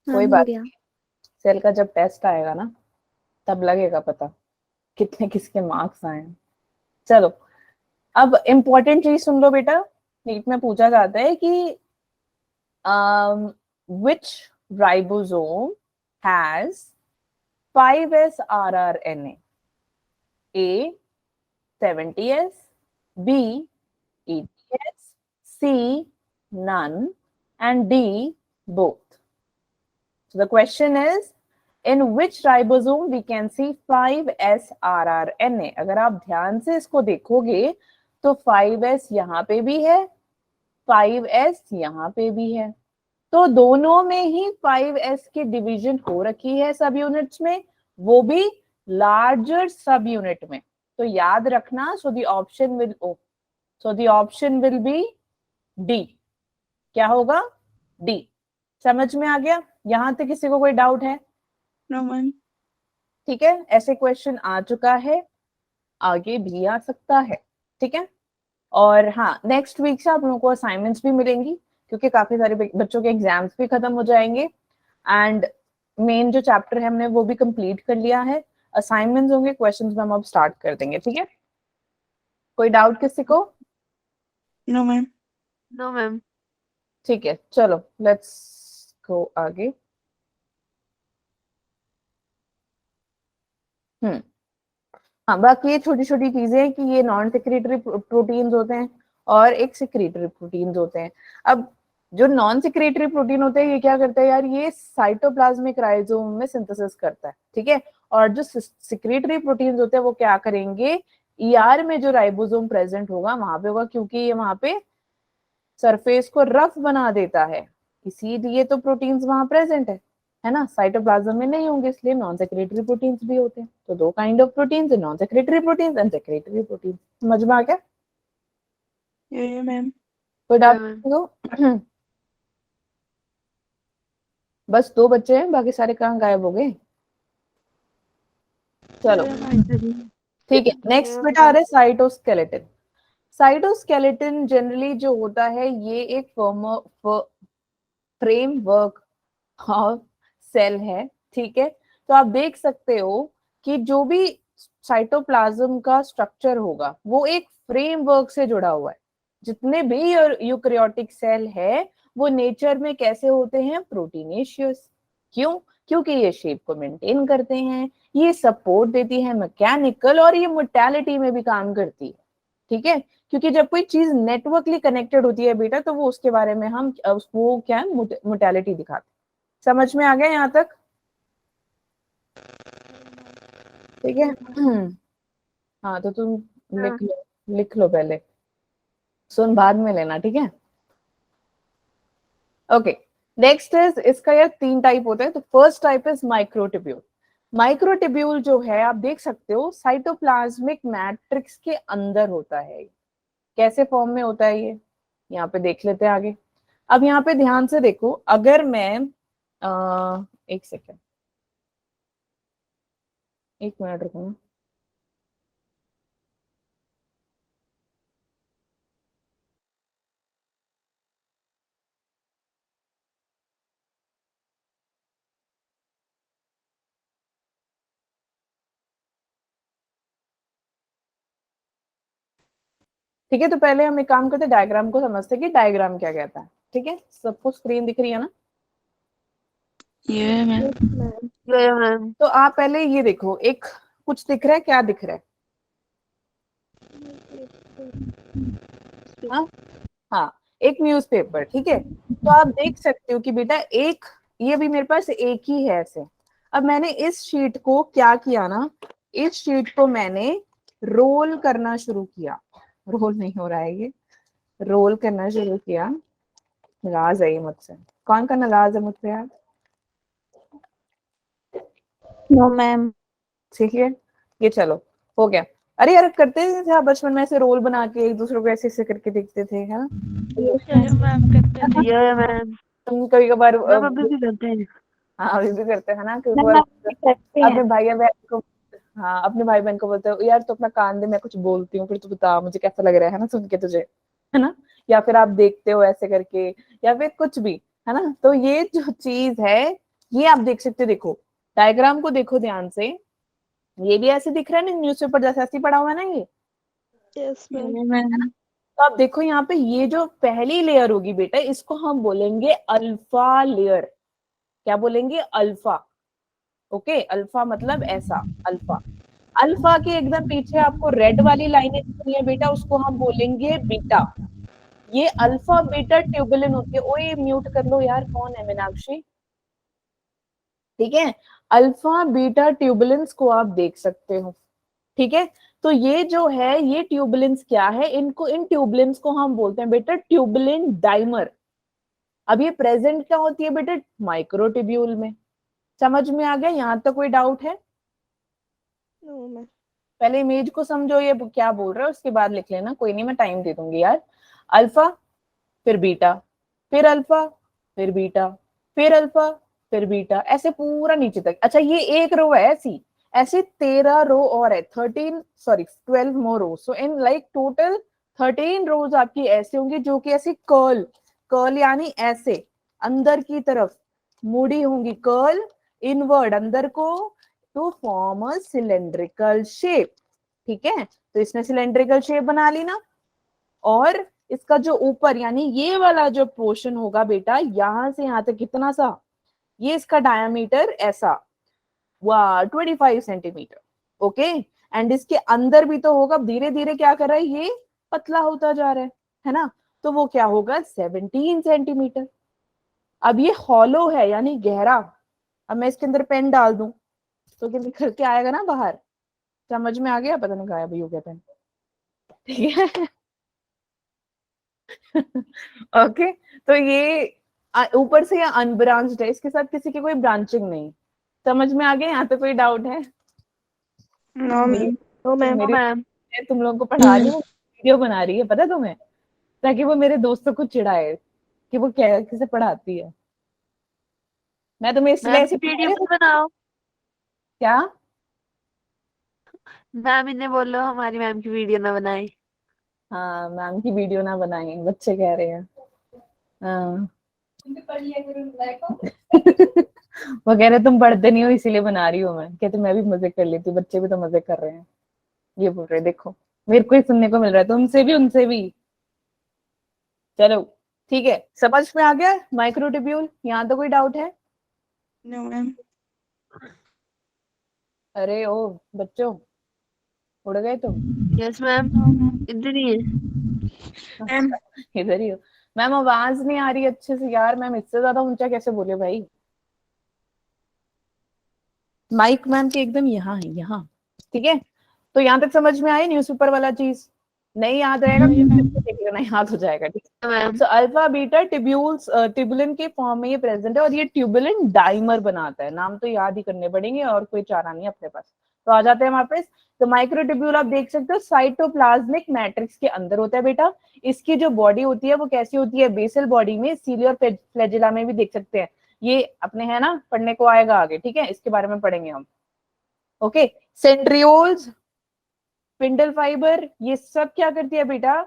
कोई हो बात गया। नहीं, सेल का जब टेस्ट आएगा ना तब लगेगा पता कितने किसके मार्क्स आए हैं। चलो अब इम्पोर्टेंट चीज सुन लो बेटा, नीट में पूछा जाता है कि which ribosome has 5S RRNA? A 70S, B 80S, C none, and D both. So the question is, in which ribosome we can see 5S RRNA? अगर आप ध्यान से इसको देखोगे तो 5S यहाँ पे भी है, 5S यहाँ पे भी है, तो दोनों में ही 5S की डिवीजन हो रखी है सब यूनिट्स में, वो भी लार्जर सब यूनिट में। तो याद रखना, so the option will be D. क्या होगा? डी। समझ में आ गया? यहां तक किसी को कोई डाउट है? No ma'am. ठीक है, ऐसे क्वेश्चन आ चुका है, आगे भी आ सकता है। ठीक है, और हाँ, नेक्स्ट वीक से आप लोगों को असाइनमेंट्स भी मिलेंगी, क्योंकि काफी सारे बच्चों के एग्जाम्स भी खत्म हो जाएंगे, एंड मेन जो चैप्टर है हमने वो भी कंप्लीट कर लिया है। असाइनमेंट्स होंगे, क्वेश्चंस में हम अब स्टार्ट कर देंगे। ठीक है, कोई डाउट किसी को? No ma'am. No ma'am. ठीक है, चलो लेट्स गो आगे। हाँ, बाकी ये छोटी छोटी चीजें हैं कि ये नॉन सेक्रेटरी प्रोटीन्स होते हैं और एक सेक्रेटरी प्रोटीन्स होते हैं। अब जो नॉन सेक्रेटरी प्रोटीन होते हैं ये क्या करता है यार, ये साइटोप्लाज्मिक राइजोम में सिंथेसिस करता है। ठीक है, और जो सेक्रेटरी प्रोटीन्स होते हैं वो क्या करेंगे, ईआर में जो राइबोसोम प्रेजेंट होगा वहां पे होगा, क्योंकि ये वहां पे सरफेस को रफ बना देता है, इसीलिए तो प्रोटीन्स वहां प्रेजेंट है ना। साइटोप्लाज्म में नहीं होंगे, इसलिए नॉन सेक्रेटरी प्रोटीन्स भी होते हैं। तो दो काइंड ऑफ प्रोटीन्स है, non secretary proteins and secretary proteins. समझ में आ गया? ये मैम। कोई Yeah, डाउट? बस दो बच्चे हैं, बाकी सारे कहाँ गायब हो गए? चलो ठीक है, नेक्स्ट बेटा आ रहा है साइटोस्केलेटन। साइटोस्केलेटन जनरली जो होता है ये एक फ्रेमवर्क ऑफ सेल है। ठीक है, तो आप देख सकते हो कि जो भी साइटोप्लाज्म का स्ट्रक्चर होगा वो एक फ्रेमवर्क से जुड़ा हुआ है। जितने भी यूकैरियोटिक सेल है वो नेचर में कैसे होते हैं? प्रोटीनेशियस। क्यों? क्योंकि ये शेप को मेंटेन करते हैं, ये सपोर्ट देती है मैकेनिकल, और ये मोर्टेलिटी में भी काम करती है। ठीक है, क्योंकि जब कोई चीज नेटवर्कली कनेक्टेड होती है बेटा, तो वो उसके बारे में हम उसको क्या है, मोर्टेलिटी दिखाते हैं। समझ में आ गया यहाँ तक? ठीक है। हाँ, तो तुम लिख लो पहले, सुन बाद में लेना। ठीक है, ओके। नेक्स्ट इज, इसका यार तीन टाइप होता है। तो first type is microtubule. Microtubule जो है आप देख सकते हो साइटोप्लाज्मिक मैट्रिक्स के अंदर होता है। कैसे फॉर्म में होता है ये, यहाँ पे देख लेते हैं आगे। अब यहाँ पे ध्यान से देखो, अगर मैं एक सेकेंड, एक मिनट रुको। ठीक है, तो पहले हम एक काम करते हैं, डायग्राम को समझते हैं कि डायग्राम क्या कहता है। ठीक है, सबको स्क्रीन दिख रही है ना? ये मैम। मैम। तो आप पहले ये देखो, एक कुछ दिख रहा है, क्या दिख रहा है? हाँ हाँ, एक न्यूज़पेपर। ठीक है, तो आप देख सकते हो कि बेटा एक, ये भी मेरे पास एक ही है ऐसे। अब मैंने इस शीट को क्या किया ना, इस शीट को मैंने रोल करना शुरू किया। रोल नहीं हो रहा है ये, रोल करना शुरू किया। नाराज है ये मुझसे, कौन का नाराज है मुझसे यार? No ma'am. ठीक है, ये चलो हो गया। अरे यार, करते थे आप बचपन में ऐसे रोल बना के एक दूसरे को ऐसे ऐसे करके देखते थे, है ना? मैम करते थे। Yeah, ma'am. तुम कभी कभार मैम अभी भी करते हैं। हाँ, अभी भी करते हैं ना, कभी कभार अपने भाई या बहन को, हाँ अपने भाई बहन को बोलते हो यार तो अपना कान दे, मैं कुछ बोलती हूँ, फिर तू बता मुझे कैसा लग रहा है ना सुन के तुझे, है ना? या फिर आप देखते हो ऐसे करके, या फिर कुछ भी, है ना? तो ये जो चीज है ये आप देख सकते हो। देखो डायग्राम को देखो ध्यान से, ये भी ऐसे दिख रहा है ना, न्यूज़पेपर जैसे ऐसे ही पड़ा हुआ है ना ये। Yes ma'am. तो आप देखो यहाँ पे ये जो पहली लेयर होगी बेटा, इसको हम बोलेंगे अल्फा लेयर। क्या बोलेंगे? अल्फा। ओके, अल्फा मतलब ऐसा, अल्फा। अल्फा के एकदम पीछे आपको रेड वाली लाइनें दिख रही है बेटा, उसको हम बोलेंगे बीटा। ये अल्फा बीटा ट्यूबुलिन होती है। ओए म्यूट कर लो यार, कौन है? मीनाक्षी। ठीक है, अल्फा बीटा ट्यूबुलेंस को आप देख सकते हो। ठीक है, तो ये जो है ये ट्यूबुलेंस क्या है, इनको, इन ट्यूबुलेंस को हम बोलते हैं बेटा ट्यूबुलिन डाइमर। अब ये प्रेजेंट क्या होती है बेटा? माइक्रोट्यूब्यूल में। समझ में आ गया? यहां तक कोई डाउट है? No ma'am. पहले इमेज को समझो ये क्या बोल रहा है, उसके बाद लिख लेना, कोई नहीं मैं टाइम दे दूंगी यार। अल्फा, फिर बीटा, फिर अल्फा, फिर बीटा, फिर अल्फा, फिर बीटा, ऐसे पूरा नीचे तक। अच्छा ये एक रो है ऐसी, ऐसे 13 रो और है, 12 मोर रो, सो इन लाइक टोटल 13 रोज आपकी ऐसे होंगी जो कि ऐसी कर्ल, कर्ल यानी ऐसे अंदर की तरफ मुड़ी होंगी, कर्ल इनवर्ड अंदर को, to form a cylindrical shape. ठीक है, तो इसने सिलेंड्रिकल शेप बना ली ना, और इसका जो ऊपर यानी ये वाला जो पोर्शन होगा बेटा, यहां से यहां तक कितना सा, ये इसका डायमीटर ऐसा, वाह 25 सेंटीमीटर। ओके, एंड इसके अंदर भी तो होगा, धीरे धीरे क्या कर रहा है ये, पतला होता जा रहा है ना, तो वो क्या होगा 17 सेंटीमीटर। अब ये हॉलो है यानी गहरा, अब मैं इसके अंदर पेन डाल दूं तो क्या निकल के आएगा ना बाहर, समझ में आ गया, पता नहीं गायब ही हो गया पेन। ठीक है ओके, तो ये ऊपर से या अनब्रांच्ड है, इसके साथ किसी की कोई ब्रांचिंग नहीं। समझ में आ गया, यहाँ पे कोई डाउट है? नो मेरी मैम। No ma'am. मेरी मैम। मैं तुम लोगों को पढ़ा रही हूँ, वीडियो बना रही है, पता है तुम्हें, ताकि वो मेरे दोस्तों को चिढ़ाए कि वो क्या किसे पढ़ाती है। मैं तुम्हें इसलिए मैम ऐसे की पढ़ा वीडियो रही हूँ। मत बनाओ। क्या? मैम इन्हें बोलो हमारी मैम की वीडियो ना बनाए। हाँ, मैम की वीडियो ना बनाए, बच्चे कह रहे हैं। हाँ वो कह रहे तुम पढ़ते नहीं हो इसीलिए बना रही हूँ मैं, कहते मैं भी मजे कर लेती हूँ, बच्चे भी तो मजे कर रहे हैं, ये बोल रहे देखो, मेरे को ही सुनने को मिल रहा है, तुमसे भी उनसे भी। चलो ठीक है, समझ में आ गया माइक्रोट्यूब्यूल, यहाँ तो कोई डाउट है? No ma'am. अरे ओ बच्चों, उड़ गए तुम? यस मैम, इधर ही है। मैम। इधर ही हो। मैम आवाज नहीं आ रही अच्छे से यार, मैम इससे ज्यादा ऊंचा कैसे बोले भाई, माइक मैम के एकदम यहाँ है, यहाँ। ठीक है, तो यहाँ तक समझ में आई न्यूज़पेपर वाला चीज? नहीं याद रहेगा तो देख लेना, याद हो जाएगा। ठीक है, ma'am so alpha beta tubules tubulin के फॉर्म में ये प्रेजेंट है, और ये ट्यूबुलिन डाइमर बनाता है, नाम तो याद ही करने पड़ेंगे और कोई चारा नहीं अपने पास। तो आ जाते हैं वापस, तो माइक्रोट्यूब्यूल आप देख सकते हो साइटोप्लाज्मिक मैट्रिक्स के अंदर होता है बेटा। इसकी जो बॉडी होती है वो कैसी होती है, बेसल बॉडी में, सीली और फ्लैजिला में भी देख सकते हैं, ये अपने है ना, पढ़ने को आएगा आगे, ठीक है, इसके बारे में पढ़ेंगे हम। ओके, सेंट्रियोल्स, स्पिंडल फाइबर, ये सब क्या करती है बेटा,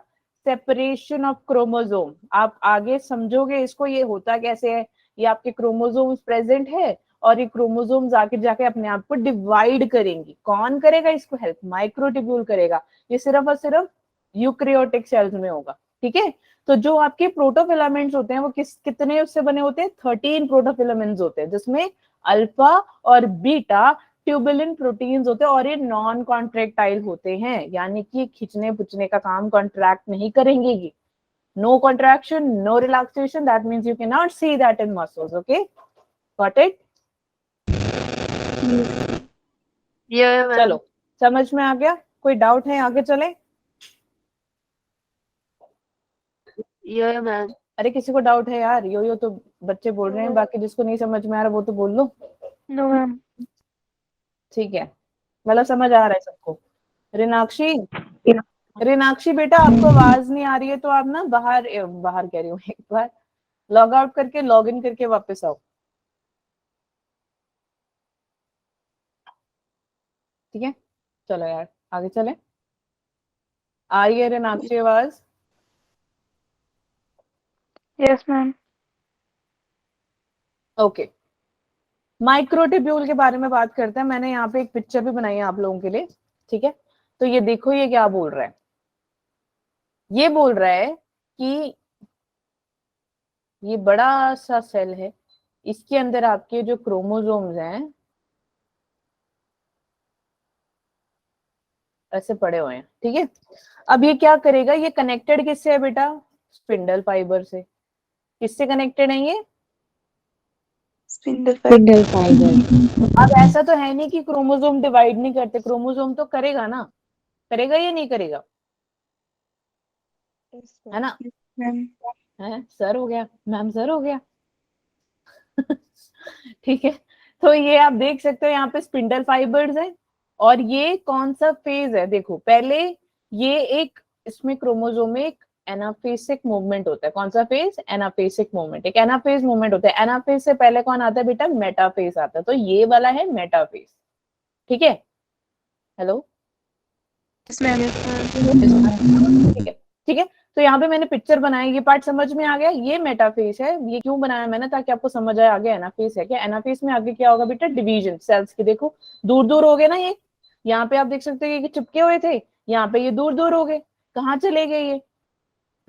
सेपरेशन ऑफ क्रोमोसोम। आप आगे समझोगे इसको, ये होता कैसे है, ये आपके क्रोमोसोम्स प्रेजेंट है, और ये क्रोमोसोम्स आके जाके अपने आप को डिवाइड करेंगी, कौन करेगा इसको हेल्प, माइक्रोट्यूब्यूल करेगा, ये सिर्फ और सिर्फ यूक्रियोटिक सेल्स में होगा। ठीक है, तो जो आपके प्रोटोफिलामेंट्स होते हैं वो कितने उससे बने होते हैं, 13 प्रोटोफिलामेंट्स होते हैं, जिसमें अल्फा और बीटा ट्यूबुलिन प्रोटीन्स होते हैं, और ये नॉन कॉन्ट्रेक्टाइल होते हैं, यानी कि खींचने पुचने का काम कॉन्ट्रैक्ट नहीं करेंगे ये, no contraction no relaxation, that means you can not see that in muscles. Okay, got it? Yeah ma'am. चलो समझ में आ गया, कोई डाउट है, आगे चले? ये मैम। अरे किसी को डाउट है यार, यो यो तो बच्चे बोल रहे हैं, बाकी जिसको नहीं समझ में आ रहा वो तो बोल लो। No ma'am. ठीक है, मतलब समझ आ रहा है सबको? रिनाक्षी, रिनाक्षी बेटा आपको आवाज नहीं आ रही है तो आप ना बाहर बाहर कह रही हूँ, एक बार लॉग आउट करके लॉग इन करके वापस आओ। ठीक है, चलो यार आगे चले, आ रही है रिनाक्षी आवाज? Yes ma'am. ओके, माइक्रोट्यूब्यूल के बारे में बात करते हैं, मैंने यहाँ पे एक पिक्चर भी बनाई है आप लोगों के लिए। ठीक है, तो ये देखो ये क्या बोल रहा है, ये बोल रहा है कि ये बड़ा सा सेल है, इसके अंदर आपके जो क्रोमोसोम्स हैं ऐसे पड़े हुए हैं। ठीक है, अब ये क्या करेगा, ये कनेक्टेड किससे है बेटा, स्पिंडल फाइबर से। किससे कनेक्टेड है ये, स्पिंडल अब ऐसा तो है नहीं कि क्रोमोसोम डिवाइड नहीं करते, क्रोमोसोम तो करेगा ना, करेगा या नहीं करेगा, है ना? मैम। है सर हो गया, मैम सर हो गया ठीक है, तो ये आप देख सकते हो यहाँ पे स्पिंडल फाइबर्स है, और ये कौन सा फेज है? देखो पहले ये एक इसमें क्रोमोसोम में एक एनाफेसिक मूवमेंट होता है। कौन सा फेज? एनाफेसिक मूवमेंट। एक एनाफेज मूवमेंट होता है। एनाफेज से पहले कौन आता है बेटा? मेटाफेज आता है। तो ये वाला है मेटाफेज। ठीक है, हेलो, Yes, ma'am. ठीक है, ठीक है। तो यहाँ पे मैंने पिक्चर बनाया, ये पार्ट समझ में आ गया? ये मेटाफेज है। ये क्यों बनाया मैंने? ताकि आपको समझ आए आगे एनाफेज है क्या। एनाफेज में आगे क्या होगा बेटा? डिवीजन सेल्स की। देखो दूर दूर हो गए ना ये, यहाँ पे आप देख सकते हो ये चिपके हुए थे, यहाँ पे ये दूर दूर हो गए। कहाँ चले गए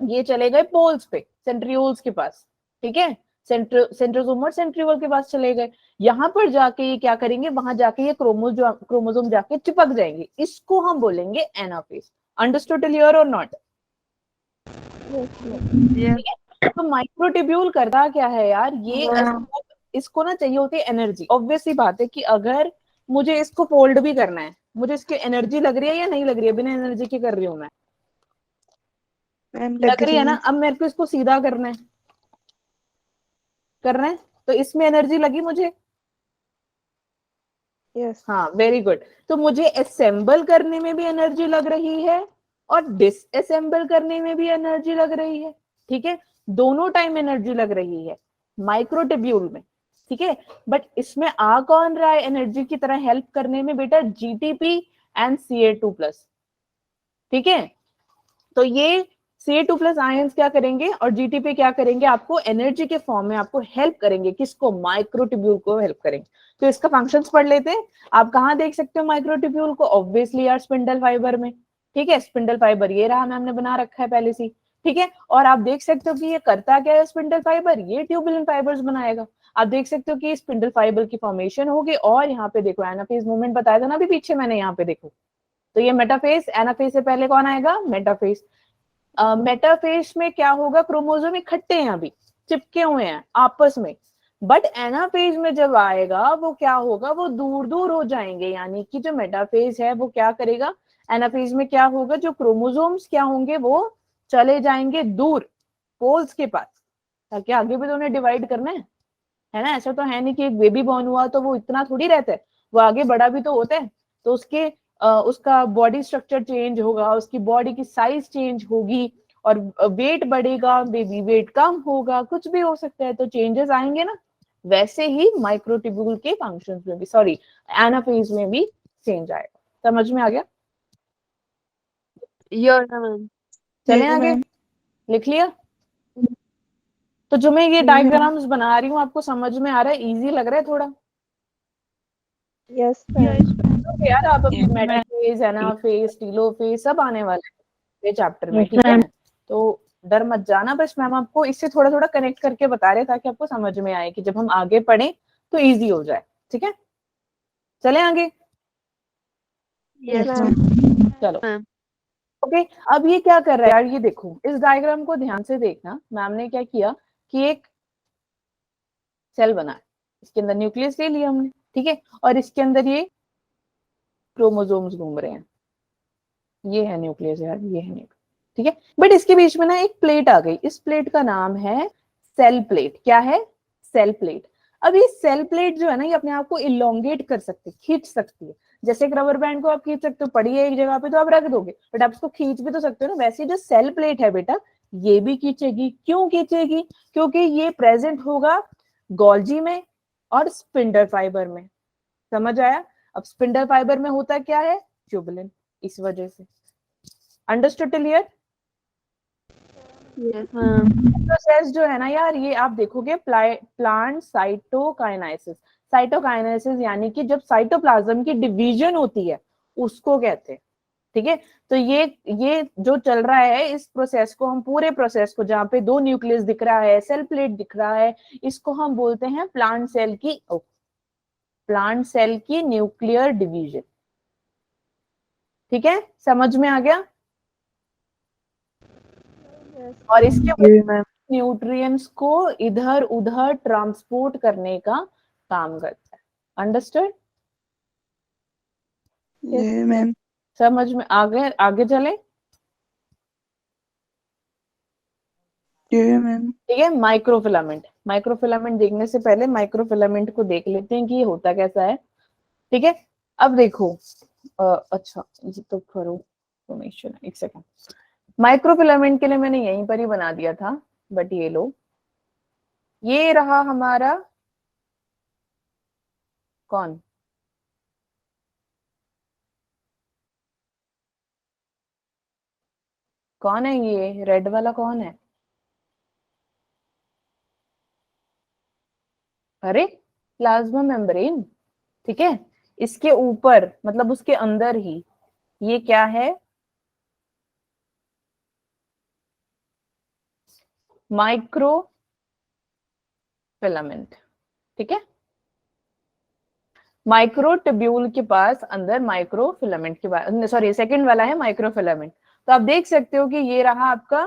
ये चले गए पोल्स पे, सेंट्रियोल्स के पास। ठीक है, सेंट्रोसोम और सेंट्रियोल के पास चले गए। यहाँ पर जाके ये क्या करेंगे? वहां जाके ये क्रोमोसोम जाके चिपक जाएंगे। इसको हम बोलेंगे एनाफेज। अंडरस्टूड क्लियर और नॉट? Yes. तो माइक्रोट्यूब्यूल करता क्या है यार? ये Wow. इसको ना चाहिए होती है एनर्जी। ऑब्वियस सी बात है कि अगर मुझे इसको फोल्ड भी करना है, मुझे इसकी एनर्जी लग रही है या नहीं लग रही है? बिना एनर्जी के कर रही हूँ मैं, Ma'am, लग रही है ना। अब मेरे को इसको सीधा करना है, तो इसमें एनर्जी लगी मुझे। Yes. हाँ, वेरी गुड। तो मुझे असेंबल करने में भी एनर्जी लग रही है और डिसअसेंबल करने में भी एनर्जी लग रही है। ठीक है, दोनों टाइम एनर्जी लग रही है माइक्रोट्यूब्यूल में। ठीक है, बट इसमें आ कौन रहा है एनर्जी की तरह हेल्प करने में बेटा? GTP and Ca2+। ठीक है, तो ये Ca2+ आयंस क्या करेंगे और जीटीपी क्या करेंगे? आपको एनर्जी के फॉर्म में आपको हेल्प करेंगे। किसको? माइक्रोट्यूब्यूल को हेल्प करेंगे। तो इसका फंक्शंस पढ़ लेते हैं। आप कहाँ देख सकते हो माइक्रोट्यूब्यूल को? ऑब्वियसली यार स्पिंडल फाइबर में। ठीक है, स्पिंडल फाइबर ये रहा, मैम ने बना रखा है पहले से। ठीक है, और आप देख सकते हो कि ये करता क्या है स्पिंडल फाइबर? ये ट्यूबुलिन फाइबर्स बनाएगा। आप देख सकते हो कि स्पिंडल फाइबर की फॉर्मेशन होगी और यहाँ पे देखो एनाफेज मूवमेंट बताया था ना अभी पीछे मैंने, यहाँ पे देखो। तो ये मेटाफेज, एनाफेज से पहले कौन आएगा? मेटाफेज। मेटाफेज में क्या होगा? क्रोमोसोम इकट्ठे हैं, अभी चिपके हुए हैं आपस में। बट एनाफेज में जब आएगा वो क्या होगा? वो दूर दूर हो जाएंगे। यानी कि जो मेटाफेज है वो क्या करेगा? एनाफेज में क्या होगा? जो क्रोमोसोम्स क्या होंगे? वो चले जाएंगे दूर पोल्स के पास, ताकि आगे भी तो उन्हें डिवाइड करना है ना। ऐसा तो है नहीं कि एक बेबी बॉर्न हुआ तो वो इतना थोड़ी रहता है, वो आगे बड़ा भी तो होता है। तो उसका बॉडी स्ट्रक्चर चेंज होगा, उसकी बॉडी की साइज चेंज होगी और वेट बढ़ेगा, बेबी वेट कम होगा, कुछ भी हो सकता है, तो चेंजेस आएंगे ना। वैसे ही माइक्रोट्यूब्यूल के फंक्शंस में भी, सॉरी एनाफेज में भी चेंज आएगा। समझ में आ गया? Yes, ma'am. चलें Yes, आगे, ma'am. लिख लिया? तो जो मैं ये Yes, डायग्राम्स बना रही हूँ आपको समझ में आ रहा है? इजी लग रहा है थोड़ा? Yes, ma'am. तो यार आप अभी Yes, ma'am. Metaphase, anaphase, telophase सब आने वाले हैं ये चैप्टर में। Yes, ठीक है, ma'am. तो डर मत जाना, बस मैम आपको इससे थोड़ा थोड़ा कनेक्ट करके बता रहे ताकि आपको समझ में आए कि जब हम आगे पढ़ें तो इजी हो जाए। ठीक है, चलें आगे। Yes, Yes, ma'am. ma'am. चलो, Ma'am. ओके। अब ये क्या कर रहा है यार? ये देखो, इस डायग्राम को ध्यान से देखना। मैम ने क्या किया कि एक सेल बनाया, इसके अंदर न्यूक्लियस ले लिया हमने। ठीक है, और इसके अंदर ये क्रोमोसोम्स घूम रहे हैं। ये है न्यूक्लियस यार, ये है न्यूक्लियस। ठीक है, बट इसके बीच में ना एक प्लेट आ गई। इस प्लेट का नाम है सेल प्लेट। क्या है? Cell plate. अब ये सेल प्लेट जो है ना, ये अपने आप को इलोंगेट कर सकती है, खींच सकती है। जैसे एक रबर बैंड को आप खींच सकते हो, पड़ी है एक जगह पे तो आप रख दोगे, बट आप इसको खींच भी तो सकते हो ना। वैसे जो सेल प्लेट है बेटा, ये भी खींचेगी। क्यों खींचेगी? क्योंकि ये प्रेजेंट होगा गोल्जी में और स्पिंडल फाइबर में। समझ आया? अब स्पिंडल फाइबर में होता क्या है? ट्यूबुलिन, इस वजह से। Understood clear? Yes, ma'am. Process जो है ना यार, ये आप देखोगे प्लांट साइटोकाइनेसिस। साइटोकाइनेसिस यानी कि जब साइटोप्लाज्म की डिवीजन होती है उसको कहते हैं। ठीक है, तो ये जो चल रहा है, इस प्रोसेस को हम, पूरे प्रोसेस को जहाँ पे दो न्यूक्लियस दिख रहा है, सेल प्लेट दिख रहा है, इसको हम बोलते हैं प्लांट सेल की न्यूक्लियर डिवीजन। ठीक है, समझ में आ गया? और इसके Yes, ma'am. न्यूट्रिएंट्स को इधर उधर ट्रांसपोर्ट करने का काम करता है। अंडरस्टूड? Yes, ma'am. समझ में आगे आगे चले? Yes, ma'am. ठीक है, माइक्रोफिलामेंट। माइक्रोफिलामेंट देखने से पहले माइक्रोफिलामेंट को देख लेते हैं कि ये होता कैसा है। ठीक है, अब देखो, अच्छा ये तो करो फॉर्मेशन, एक सेकंड। माइक्रोफिलामेंट के लिए मैंने यहीं पर ही बना दिया था, बट ये लो, ये रहा हमारा कौन, कौन है ये रेड वाला, कौन है? अरे प्लाज्मा मेम्ब्रेन, ठीक है। इसके ऊपर मतलब उसके अंदर ही ये क्या है, माइक्रो फिलामेंट, ठीक है। माइक्रोट्यूब्यूल के पास अंदर माइक्रोफिलामेंट के बाद, सॉरी सेकंड वाला है माइक्रोफिलामेंट। तो आप देख सकते हो कि ये रहा आपका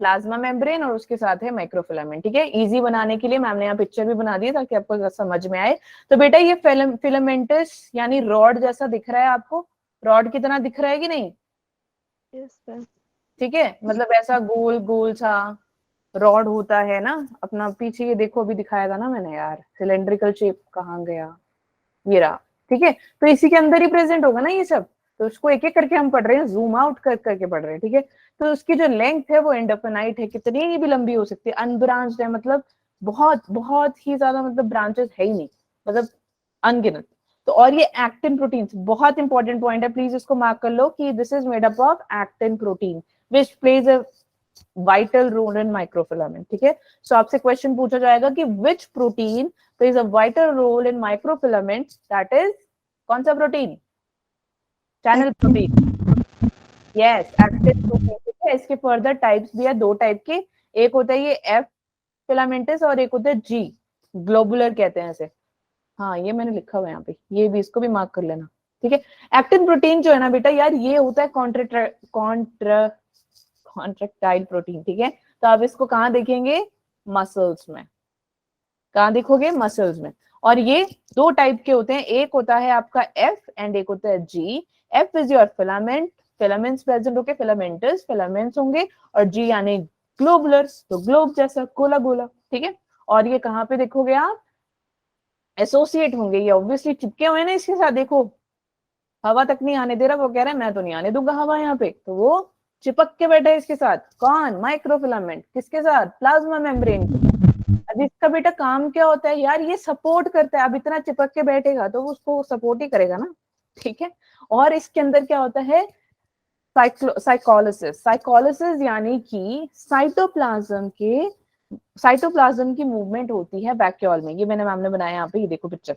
प्लाज्मा मेम्ब्रेन और उसके साथ है माइक्रोफिलामेंट, ठीक है। इजी बनाने के लिए मैम ने यहाँ पिक्चर भी बना दी ताकि आपको समझ में आए। तो बेटा ये फिलामेंटस यानी रॉड जैसा दिख रहा है आपको, रॉड की तरह दिख रहा है कि नहीं? Yes, ma'am. ठीक है, मतलब ऐसा गोल गोल सा रॉड होता है ना अपना, पीछे ये देखो अभी दिखाया था ना मैंने यार, सिलेंड्रिकल शेप कहाँ गया, ये रहा, ठीक है। तो इसी के अंदर ही प्रेजेंट होगा ना ये सब। तो उसको एक एक करके हम पढ़ रहे हैं, जूम आउट कर करके पढ़ रहे हैं, ठीक है। तो उसकी जो लेंथ है वो इंडेफिनाइट है, कितनी भी लंबी हो सकती है। अनब्रांच्ड है मतलब बहुत बहुत ही ज्यादा, मतलब ब्रांचेस है ही नहीं, मतलब अनगिनत। तो और ये एक्टिन प्रोटीन बहुत इंपॉर्टेंट पॉइंट है, प्लीज इसको मार्क कर लो कि this is made up of actin protein which plays a vital role in microfilament, ठीक है। सो आपसे क्वेश्चन पूछा जाएगा कि which protein plays a vital role in microfilament, that is कौन सा protein? Channel protein, yes actin protein, ठीक है। इसके फर्दर टाइप्स भी है, दो टाइप के, एक होता है ये एफ फिलामेंटस और एक होता है जी ग्लोबुलर कहते हैं इसे। हाँ ये मैंने लिखा हुआ है यहाँ पे, ये भी इसको भी मार्क कर लेना, ठीक है। एक्टिन प्रोटीन जो है ना बेटा यार, ये होता है कॉन्ट्रेक्टाइल प्रोटीन, ठीक है। तो आप इसको कहाँ देखेंगे? मसल्स में। कहाँ देखोगे? मसल्स में। और ये दो टाइप के होते हैं, एक होता है आपका एफ एंड एक होता है G. F is your filament, filaments present होके फिलामेंटस फिलामेंट्स होंगे, और जी यानी ग्लोबुलर्स, तो ग्लोब जैसा गोला गोला, ठीक है। और ये कहाँ पे देखोगे आप? एसोसिएट होंगे, ये ऑब्वियसली चिपके हुए हैं ना इसके साथ, देखो हवा तक नहीं आने दे रहा, वो कह रहा है मैं तो नहीं आने दूंगा हवा यहाँ पे, तो वो चिपक के बैठा है इसके साथ। कौन? माइक्रोफिलामेंट। किसके साथ? Plasma membrane. अब इसका बेटा काम क्या होता है यार? ये सपोर्ट करता है, अब इतना चिपक के बैठेगा तो उसको सपोर्ट ही करेगा ना, ठीक है। और इसके अंदर क्या होता है? साइकोलिसिस, साइकोलिसिस यानी कि साइटोप्लाज्म की मूवमेंट होती है वैक्यूल में। ये मैंने मैम ने बनाया यहाँ पे, ये देखो पिक्चर,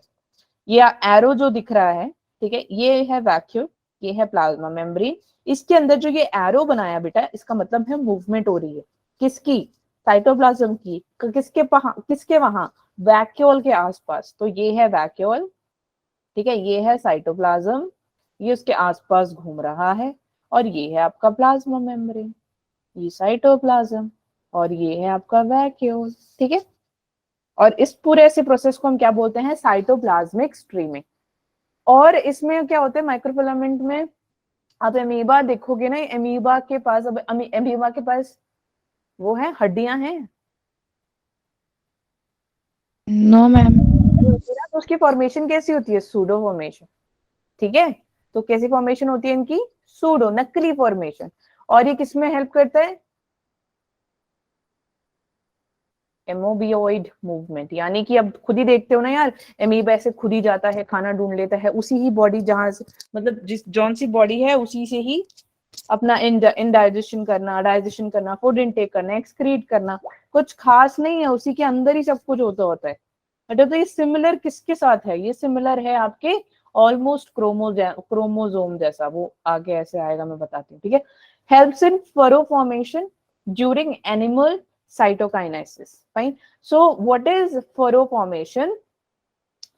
ये एरो जो दिख रहा है, ठीक है, ये है वैक्यूल, ये है प्लाज्मा मेम्ब्रेन। इसके अंदर जो ये एरो बनाया बेटा, इसका मतलब है मूवमेंट हो रही है। किसकी? साइटोप्लाज्म की। किसके वहां? वैक्यूल के आसपास। तो ये है वैक्यूल, ठीक है, ये है साइटोप्लाज्म, ये उसके आसपास घूम रहा है। और ये है आपका प्लाज्मा मेम्ब्रेन, ये साइटोप्लाज्म, और ये है आपका वैक्यूल, ठीक है। और इस पूरे ऐसे प्रोसेस को हम क्या बोलते हैं? Cytoplasmic streaming. और इसमें क्या होता है माइक्रोफिलामेंट में? आप एमीबा देखोगे ना, एमीबा के पास, अब एमीबा के पास वो है, हड्डियां हैं? No ma'am. तो उसकी फॉर्मेशन कैसी होती है? सूडो फॉर्मेशन, ठीक है। तो कैसी फॉर्मेशन होती है इनकी? सूडो, नकली फॉर्मेशन। और ये किसमें हेल्प करता है? एमोबियोइड मूवमेंट, यानी कि अब खुद ही देखते हो ना यार, एमीबा ऐसे खुद ही जाता है, खाना ढूंढ लेता है, उसी ही बॉडी जहां से, मतलब जिस जौन सी बॉडी है उसी से ही अपना इनडाइजेशन करना, डाइजेशन करना, फूड इनटेक करना, एक्सक्रीट करना, कुछ खास नहीं है, उसी के अंदर ही सब कुछ होता है। बेटा तो ये सिमिलर किसके साथ है? ये सिमिलर है आपके ऑलमोस्ट क्रोमोजोम जैसा, वो आगे ऐसे आएगा, मैं बताती हूँ, ठीक है। Helps in furrow formation during animal cytokinesis, fine. So what is furrow formation?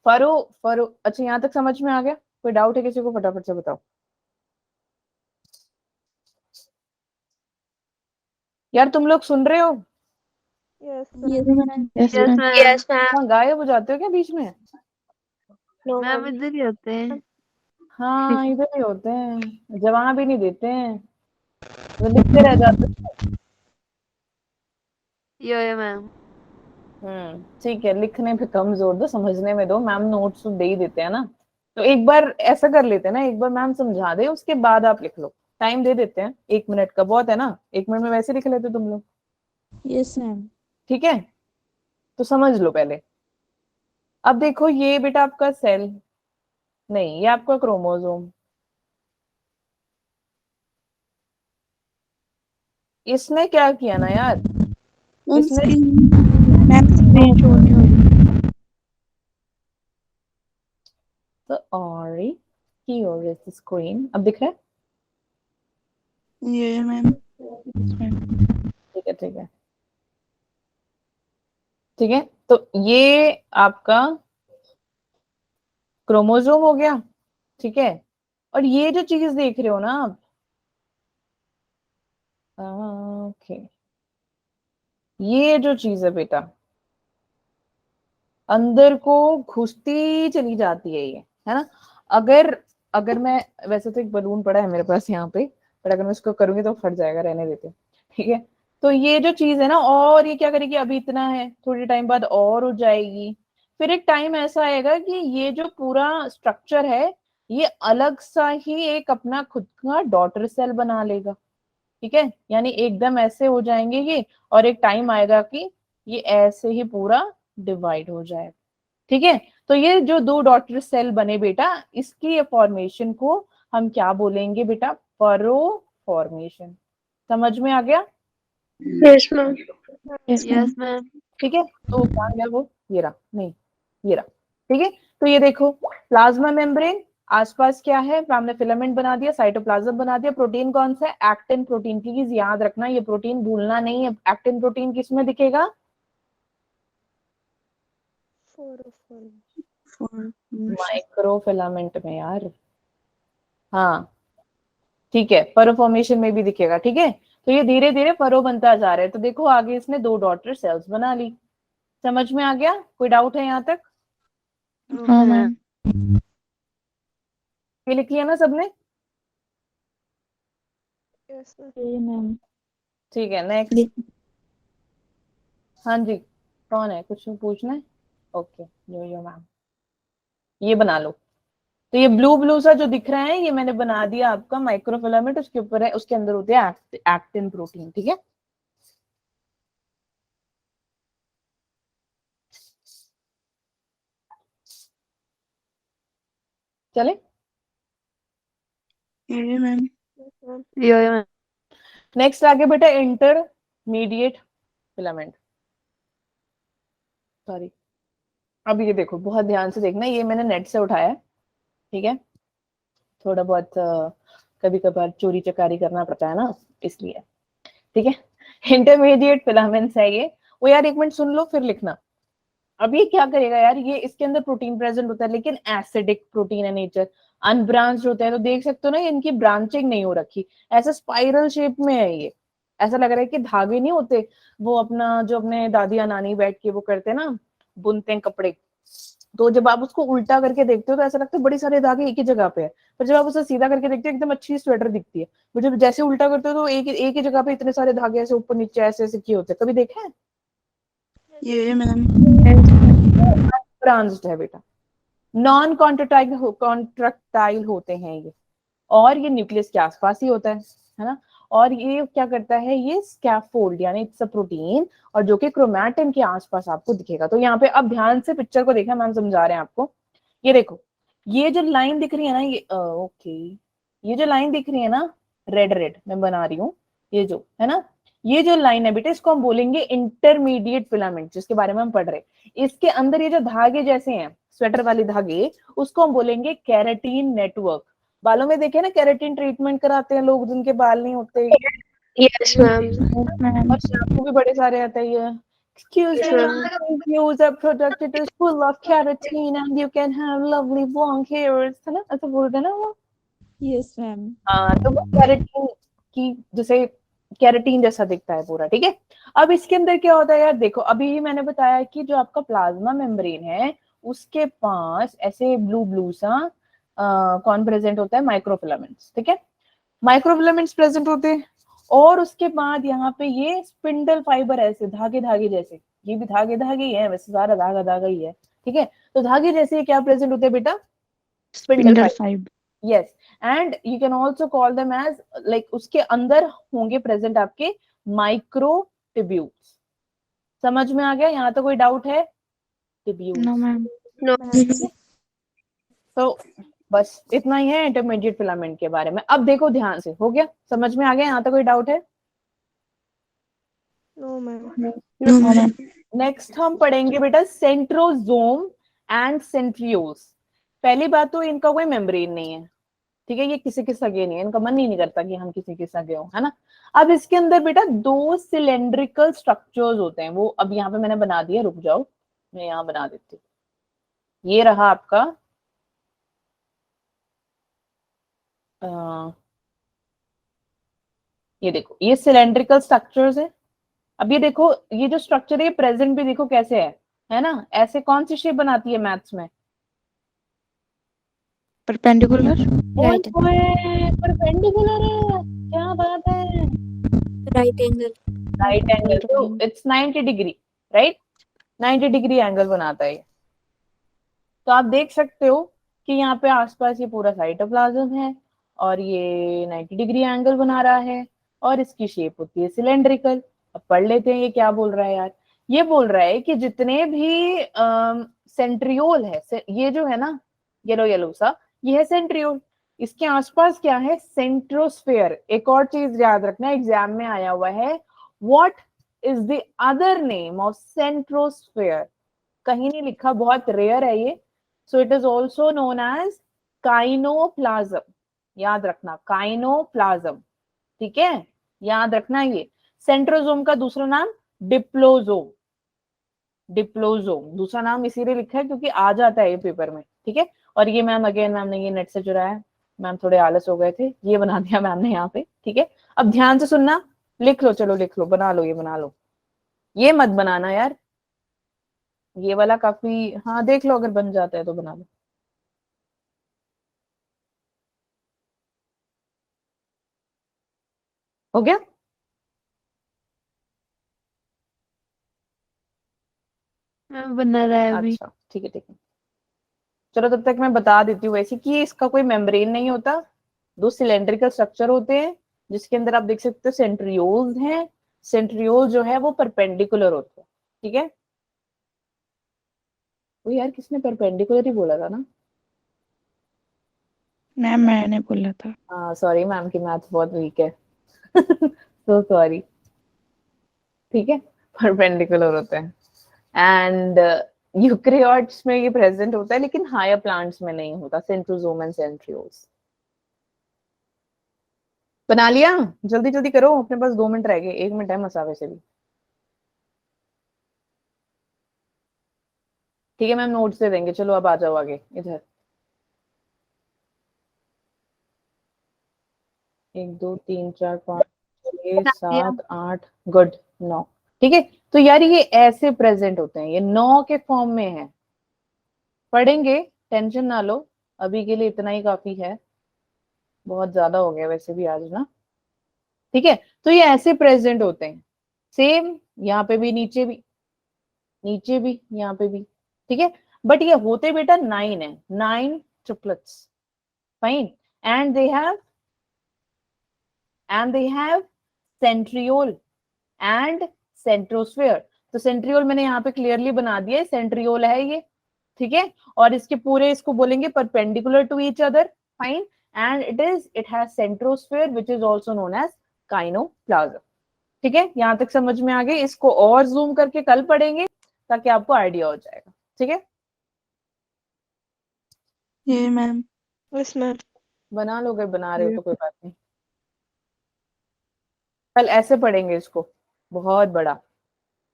Furrow furrow अच्छा यहाँ तक समझ में आ गया? कोई डाउट है किसी को? फटाफट से बताओ यार, तुम लोग सुन रहे हो? Yes, Yes, ma'am. ma'am. Yes Yes, ma'am. ma'am. Yes, ma'am. हाँ गायब हो जाते हो क्या बीच में? No, ma'am ma'am. इधर ही होते हैं। हाँ इधर ही होते हैं, जवाब भी नहीं देते हैं, वो लिखते रह जाते हैं। यो मैम। ठीक है, लिखने पे कम जोर दो, समझने में दो, मैम नोट्स तो दे ही देते हैं ना, तो एक बार ऐसा कर लेते हैं ना, एक बार मैम समझा दे उसके बाद आप लिख लो, टाइम दे देते हैं, 1 मिनट का बहुत है ना, 1 मिनट में वैसे लिख लेते तुम लोग। Yes ma'am. ठीक है, तो समझ लो पहले। अब देखो ये बेटा आपका सेल नहीं, ये आपका क्रोमोसोम। इसने क्या किया ना यार, मैम इसने स्क्रीन शो नहीं हो रही। तो here is the screen, अब दिख रहा है? ये मैम। ठीक है ठीक है ठीक है, तो ये आपका क्रोमोसोम हो गया। ठीक है, और ये जो चीज देख रहे हो ना आप, ओके, ये जो चीज है बेटा अंदर को घुसती चली जाती है ना। अगर अगर मैं, वैसे तो एक बलून पड़ा है मेरे पास यहाँ पे, पर अगर मैं उसको करूंगी तो फट जाएगा, रहने देते। ठीक है, तो ये जो चीज है ना, और ये क्या करेगी, अभी इतना है, थोड़ी टाइम बाद और हो जाएगी, फिर एक टाइम ऐसा आएगा कि ये जो पूरा स्ट्रक्चर है ये अलग सा ही एक अपना खुद का डॉटर सेल बना लेगा। ठीक है, यानी एकदम ऐसे हो जाएंगे ये, और एक टाइम आएगा कि ये ऐसे ही पूरा डिवाइड हो जाएगा। ठीक है, तो ये जो दो डॉटर सेल बने बेटा, इसकी फॉर्मेशन को हम क्या बोलेंगे बेटा, फरो फॉर्मेशन। समझ में आ गया? Yes, ma'am. Yes ma'am. Yes, ma'am. ठीक है, तो कहाँ गया वो, ये रहा, नहीं ये रहा। ठीक है, तो ये देखो प्लाज्मा मेम्ब्रेन, आसपास क्या है, हमने फिलामेंट बना दिया, साइटोप्लाज्म बना दिया, प्रोटीन कौन सा है, एक्टिन प्रोटीन। प्लीज याद रखना, ये प्रोटीन भूलना नहीं है। एक्टिन प्रोटीन किसमें दिखेगा, माइक्रोफिलामेंट में यार। हाँ ठीक है, फरो फॉर्मेशन में भी दिखेगा। ठीक है, तो ये धीरे धीरे फरो बनता जा रहा है। तो देखो आगे इसने दो डॉटर सेल्स बना ली। समझ में आ गया? कोई डाउट है यहाँ तक? No, हाँ ma'am. मैम। ये लिख लिया ना सबने? Yes, ma'am. ये मैम। ठीक है, नेक्स्ट। हाँ जी, कौन है, कुछ पूछना है? ओके, यो मैम, ये बना लो। तो ये ब्लू ब्लू सा जो दिख रहा है ये मैंने बना दिया आपका माइक्रोफिलामेंट, उसके ऊपर है, उसके अंदर होते हैं एक्टिन प्रोटीन। ठीक है, चले। ये ma'am. Yes, ma'am. Yeah, ma'am. Next आगे बेटा इंटरमीडिएट फिलामेंट, सॉरी। अब ये देखो बहुत ध्यान से देखना, ये मैंने नेट से उठाया है। ठीक है, थोड़ा बहुत कभी कभार चोरी चकारी करना पड़ता है ना, इसलिए। ठीक है, इंटरमीडिएट फिलामेंट्स है ये। वो यार एक मिनट सुन लो फिर लिखना। अब ये क्या करेगा यार, ये इसके अंदर प्रोटीन प्रेजेंट होता है लेकिन एसिडिक प्रोटीन है नेचर, अनब्रांच्ड होता है। तो देख सकते हो ना, इनकी ब्रांचिंग नहीं हो रखी, ऐसा स्पाइरल शेप में है ये। ऐसा लग रहा है कि धागे नहीं होते, वो अपना जो अपने दादी या नानी बैठ के वो करते हैं ना, बुनते हैं कपड़े, तो जब आप उसको उल्टा करके देखते हो तो ऐसा लगता है बड़ी सारे धागे एक ही जगह पे है, पर जब आप उसे सीधा करके देखते हो एकदम अच्छी स्वेटर दिखती है। वो जब जैसे उल्टा करते हो तो एक ही जगह पे इतने सारे धागे ऐसे ऊपर नीचे ऐसे ऐसे किए होते हैं, कभी देखे हैं? ये मैम। ब्रांच्ड है बेटा, नॉन कॉन्ट्रैक्टाइल होते हैं ये, और ये न्यूक्लियस के आसपास ही होता है ना। और ये क्या करता है, ये स्कैफोल्ड यानी इट्स अ प्रोटीन, और जो कि क्रोमैटिन के आसपास आपको दिखेगा। तो यहाँ पे अब ध्यान से पिक्चर को देखना, मैम समझा रहे हैं आपको। ये देखो, ये जो लाइन दिख रही है ना, ये ओके, ये जो लाइन दिख रही है ना, रेड रेड मैं बना रही हूँ, ये जो है ना, ये जो लाइन है बेटा, इसको हम बोलेंगे इंटरमीडिएट फिलामेंट, जिसके बारे में हम पढ़ रहे हैं। इसके अंदर ये जो धागे जैसे हैं, स्वेटर वाले धागे, उसको हम बोलेंगे कैरेटीन नेटवर्क। बालों में देखे ना, कैरेटीन ट्रीटमेंट कराते हैं लोग जिनके बाल नहीं होते, Yes, ma'am. मैम। और शैम्पू भी बड़े सारे आते हैं ये, excuse Yes, me, ma'am. please use a product, it is full of keratin and you can have lovely long hairs, है ना, ऐसा बोलते हैं ना वो। Yes ma'am. हाँ, तो वो कैरेटीन की, जैसे कैरेटीन जैसा दिखता है पूरा। ठीक है, अब इसके अंदर क्या होता है यार, देखो अभी ही मैंने बताया कि जो आपका प्लाज्मा मेम्ब्रेन है उसके पास ऐसे ब्लू ब्लू सा कौन प्रेजेंट होता है, माइक्रोफिलामेंट्स। ठीक है, माइक्रोफिलामेंट्स प्रेजेंट होते हैं, और उसके बाद यहाँ पे ये स्पिंडल फाइबर ऐसे धागे धागे जैसे, ये भी धागे धागे ही है, वैसे सारा धागा धागा ही है। ठीक है, तो धागे जैसे क्या प्रेजेंट होते हैं बेटा, spindle Spindle fibre. fiber. Yes, and you can also call them as like उसके अंदर होंगे प्रेजेंट आपके माइक्रोट्यूब्यूल्स। समझ में आ गया? यहाँ तो कोई डाउट है? ट्यूब्यूल्स। No, ma'am. No. तो बस इतना ही है इंटरमीडिएट फिलामेंट के बारे में। अब देखो ध्यान से, हो गया? समझ में आ गया? यहाँ तो कोई डाउट है? No, ma'am. No, ma'am. Next हम पढ़ेंगे बेटा सेंट्रोजोम एंड सेंट्रियोल्स। पहली बात तो इनका कोई मेम्ब्रेन नहीं है, ठीक है? ये किसी के सगे नहीं है, इनका मन ही नहीं करता कि हम किसी के सगे हो, है ना? अब इसके अंदर बेटा दो सिलेंड्रिकल स्ट्रक्चर्स होते हैं। वो अब यहाँ पे मैंने बना दिया, रुक जाओ मैं यहाँ बना देती हूँ। ये रहा आपका ये देखो, ये सिलेंड्रिकल स्ट्रक्चर्स है। अब ये देखो, ये जो स्ट्रक्चर है ये प्रेजेंट भी देखो कैसे है ना? ऐसे कौन सी शेप बनाती है मैथ्स में? Perpendicular. Right. परपेंडिकुलर है, क्या बात है! Right angle. राइट एंगल, तो it's 90 degree, right? 90 degree angle बनाता है ये। तो आप देख सकते हो कि यहाँ पे आसपास ये पूरा साइटोप्लाज्म है और ये 90 डिग्री एंगल बना रहा है और इसकी शेप होती है सिलेंड्रिकल। अब पढ़ लेते हैं ये क्या बोल रहा है यार। ये बोल रहा है कि जितने भी सेंट्रियोल है, ये जो है ना येलो येलो सा, ये है सेंट्रियोल। इसके आसपास क्या है? सेंट्रोस्फेयर। एक और चीज याद रखना, एग्जाम में आया हुआ है, what is the other name of centrosphere? कहीं नहीं लिखा, बहुत रेयर है ये। So it is also known as kinoplasm. याद रखना, काइनोप्लाज्म, ठीक है? याद रखना ये। सेंट्रोजोम का दूसरा नाम डिप्लोजोम। डिप्लोजोम दूसरा नाम इसीलिए लिखा है क्योंकि आ जाता है ये पेपर में, ठीक है? और ये मैम अगेन, मैम ने ये नेट से चुराया, मैम थोड़े आलस हो गए थे, ये बना दिया मैम ने यहाँ पे, ठीक है? अब ध्यान से सुनना, लिख लो, चलो लिख लो, बना लो, ये बना लो। ये मत बनाना यार, ये वाला काफी, हाँ देख लो, अगर बन जाता है तो बना लो। हो गया? मैम बना रहा है अभी। अच्छा ठीक है, ठीक है। चलो तब तक मैं बता देती हूँ वैसे कि इसका कोई मेम्ब्रेन नहीं होता। दो सिलेंड्रिकल स्ट्रक्चर होते हैं जिसके अंदर आप देख सकते हो सेंट्रियोल्स हैं। सेंट्रियोल जो है वो परपेंडिकुलर होते हैं, ठीक है? वो यार किसने परपेंडिकुलर ही बोला था ना? मैम मैंने बोला था। हाँ सॉरी, मैम की मैथ बहुत वीक है। सो सॉरी, ठीक है? परपेंडिकुलर होते हैं एंड यूकेरियोट्स में ये प्रेजेंट होता है लेकिन हायर प्लांट्स में नहीं होता, सेंट्रोजोम एंड सेंट्रियोल्स। बना लिया? जल्दी जल्दी करो, अपने पास 2 मिनट रह गए, 1 मिनट है मसावे से भी, ठीक है? मैम नोट्स दे देंगे। चलो अब आ जाओ आगे इधर। 1 2 3 4 5 6 7 8, गुड, 9, ठीक है? तो यार ये ऐसे प्रेजेंट होते हैं, ये 9 के फॉर्म में है। पढ़ेंगे, टेंशन ना लो, अभी के लिए इतना ही काफी है, बहुत ज्यादा हो गया वैसे भी आज ना, ठीक है? तो ये ऐसे प्रेजेंट होते हैं, सेम यहाँ पे भी, नीचे भी, नीचे भी, यहाँ पे भी, ठीक है? बट ये होते बेटा 9 है, 9 triplets, fine. And they have centriole and centrosphere. तो सेंट्रियोल मैंने यहाँ पे क्लियरली बना दिया है, सेंट्रियोल है ये, ठीक है? और इसके पूरे इसको बोलेंगे perpendicular to each other, fine. And it has centrosphere which is also known as kinoplasm, ठीक है? यहाँ तक समझ में आ गई? इसको और जूम करके कल पढ़ेंगे ताकि आपको आइडिया हो जाएगा, ठीक है? ये मैम। Yes ma'am. बना लो, अगर बना रहे हो तो कोई बात नहीं। कल ऐसे पढ़ेंगे इसको, बहुत बड़ा,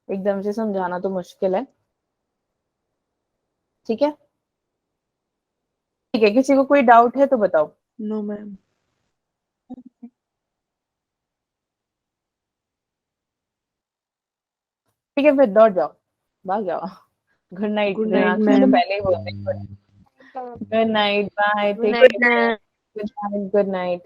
एकदम से समझाना तो मुश्किल है, ठीक है? ठीक है, किसी को कोई डाउट है तो बताओ। No ma'am. ठीक है, फिर दौड़ जाओ, भाग जाओ। Good night. Good night, तो ma'am. पहले ही बोलते हैं good night, bye, Good take night, care, ma'am. Good night, good night.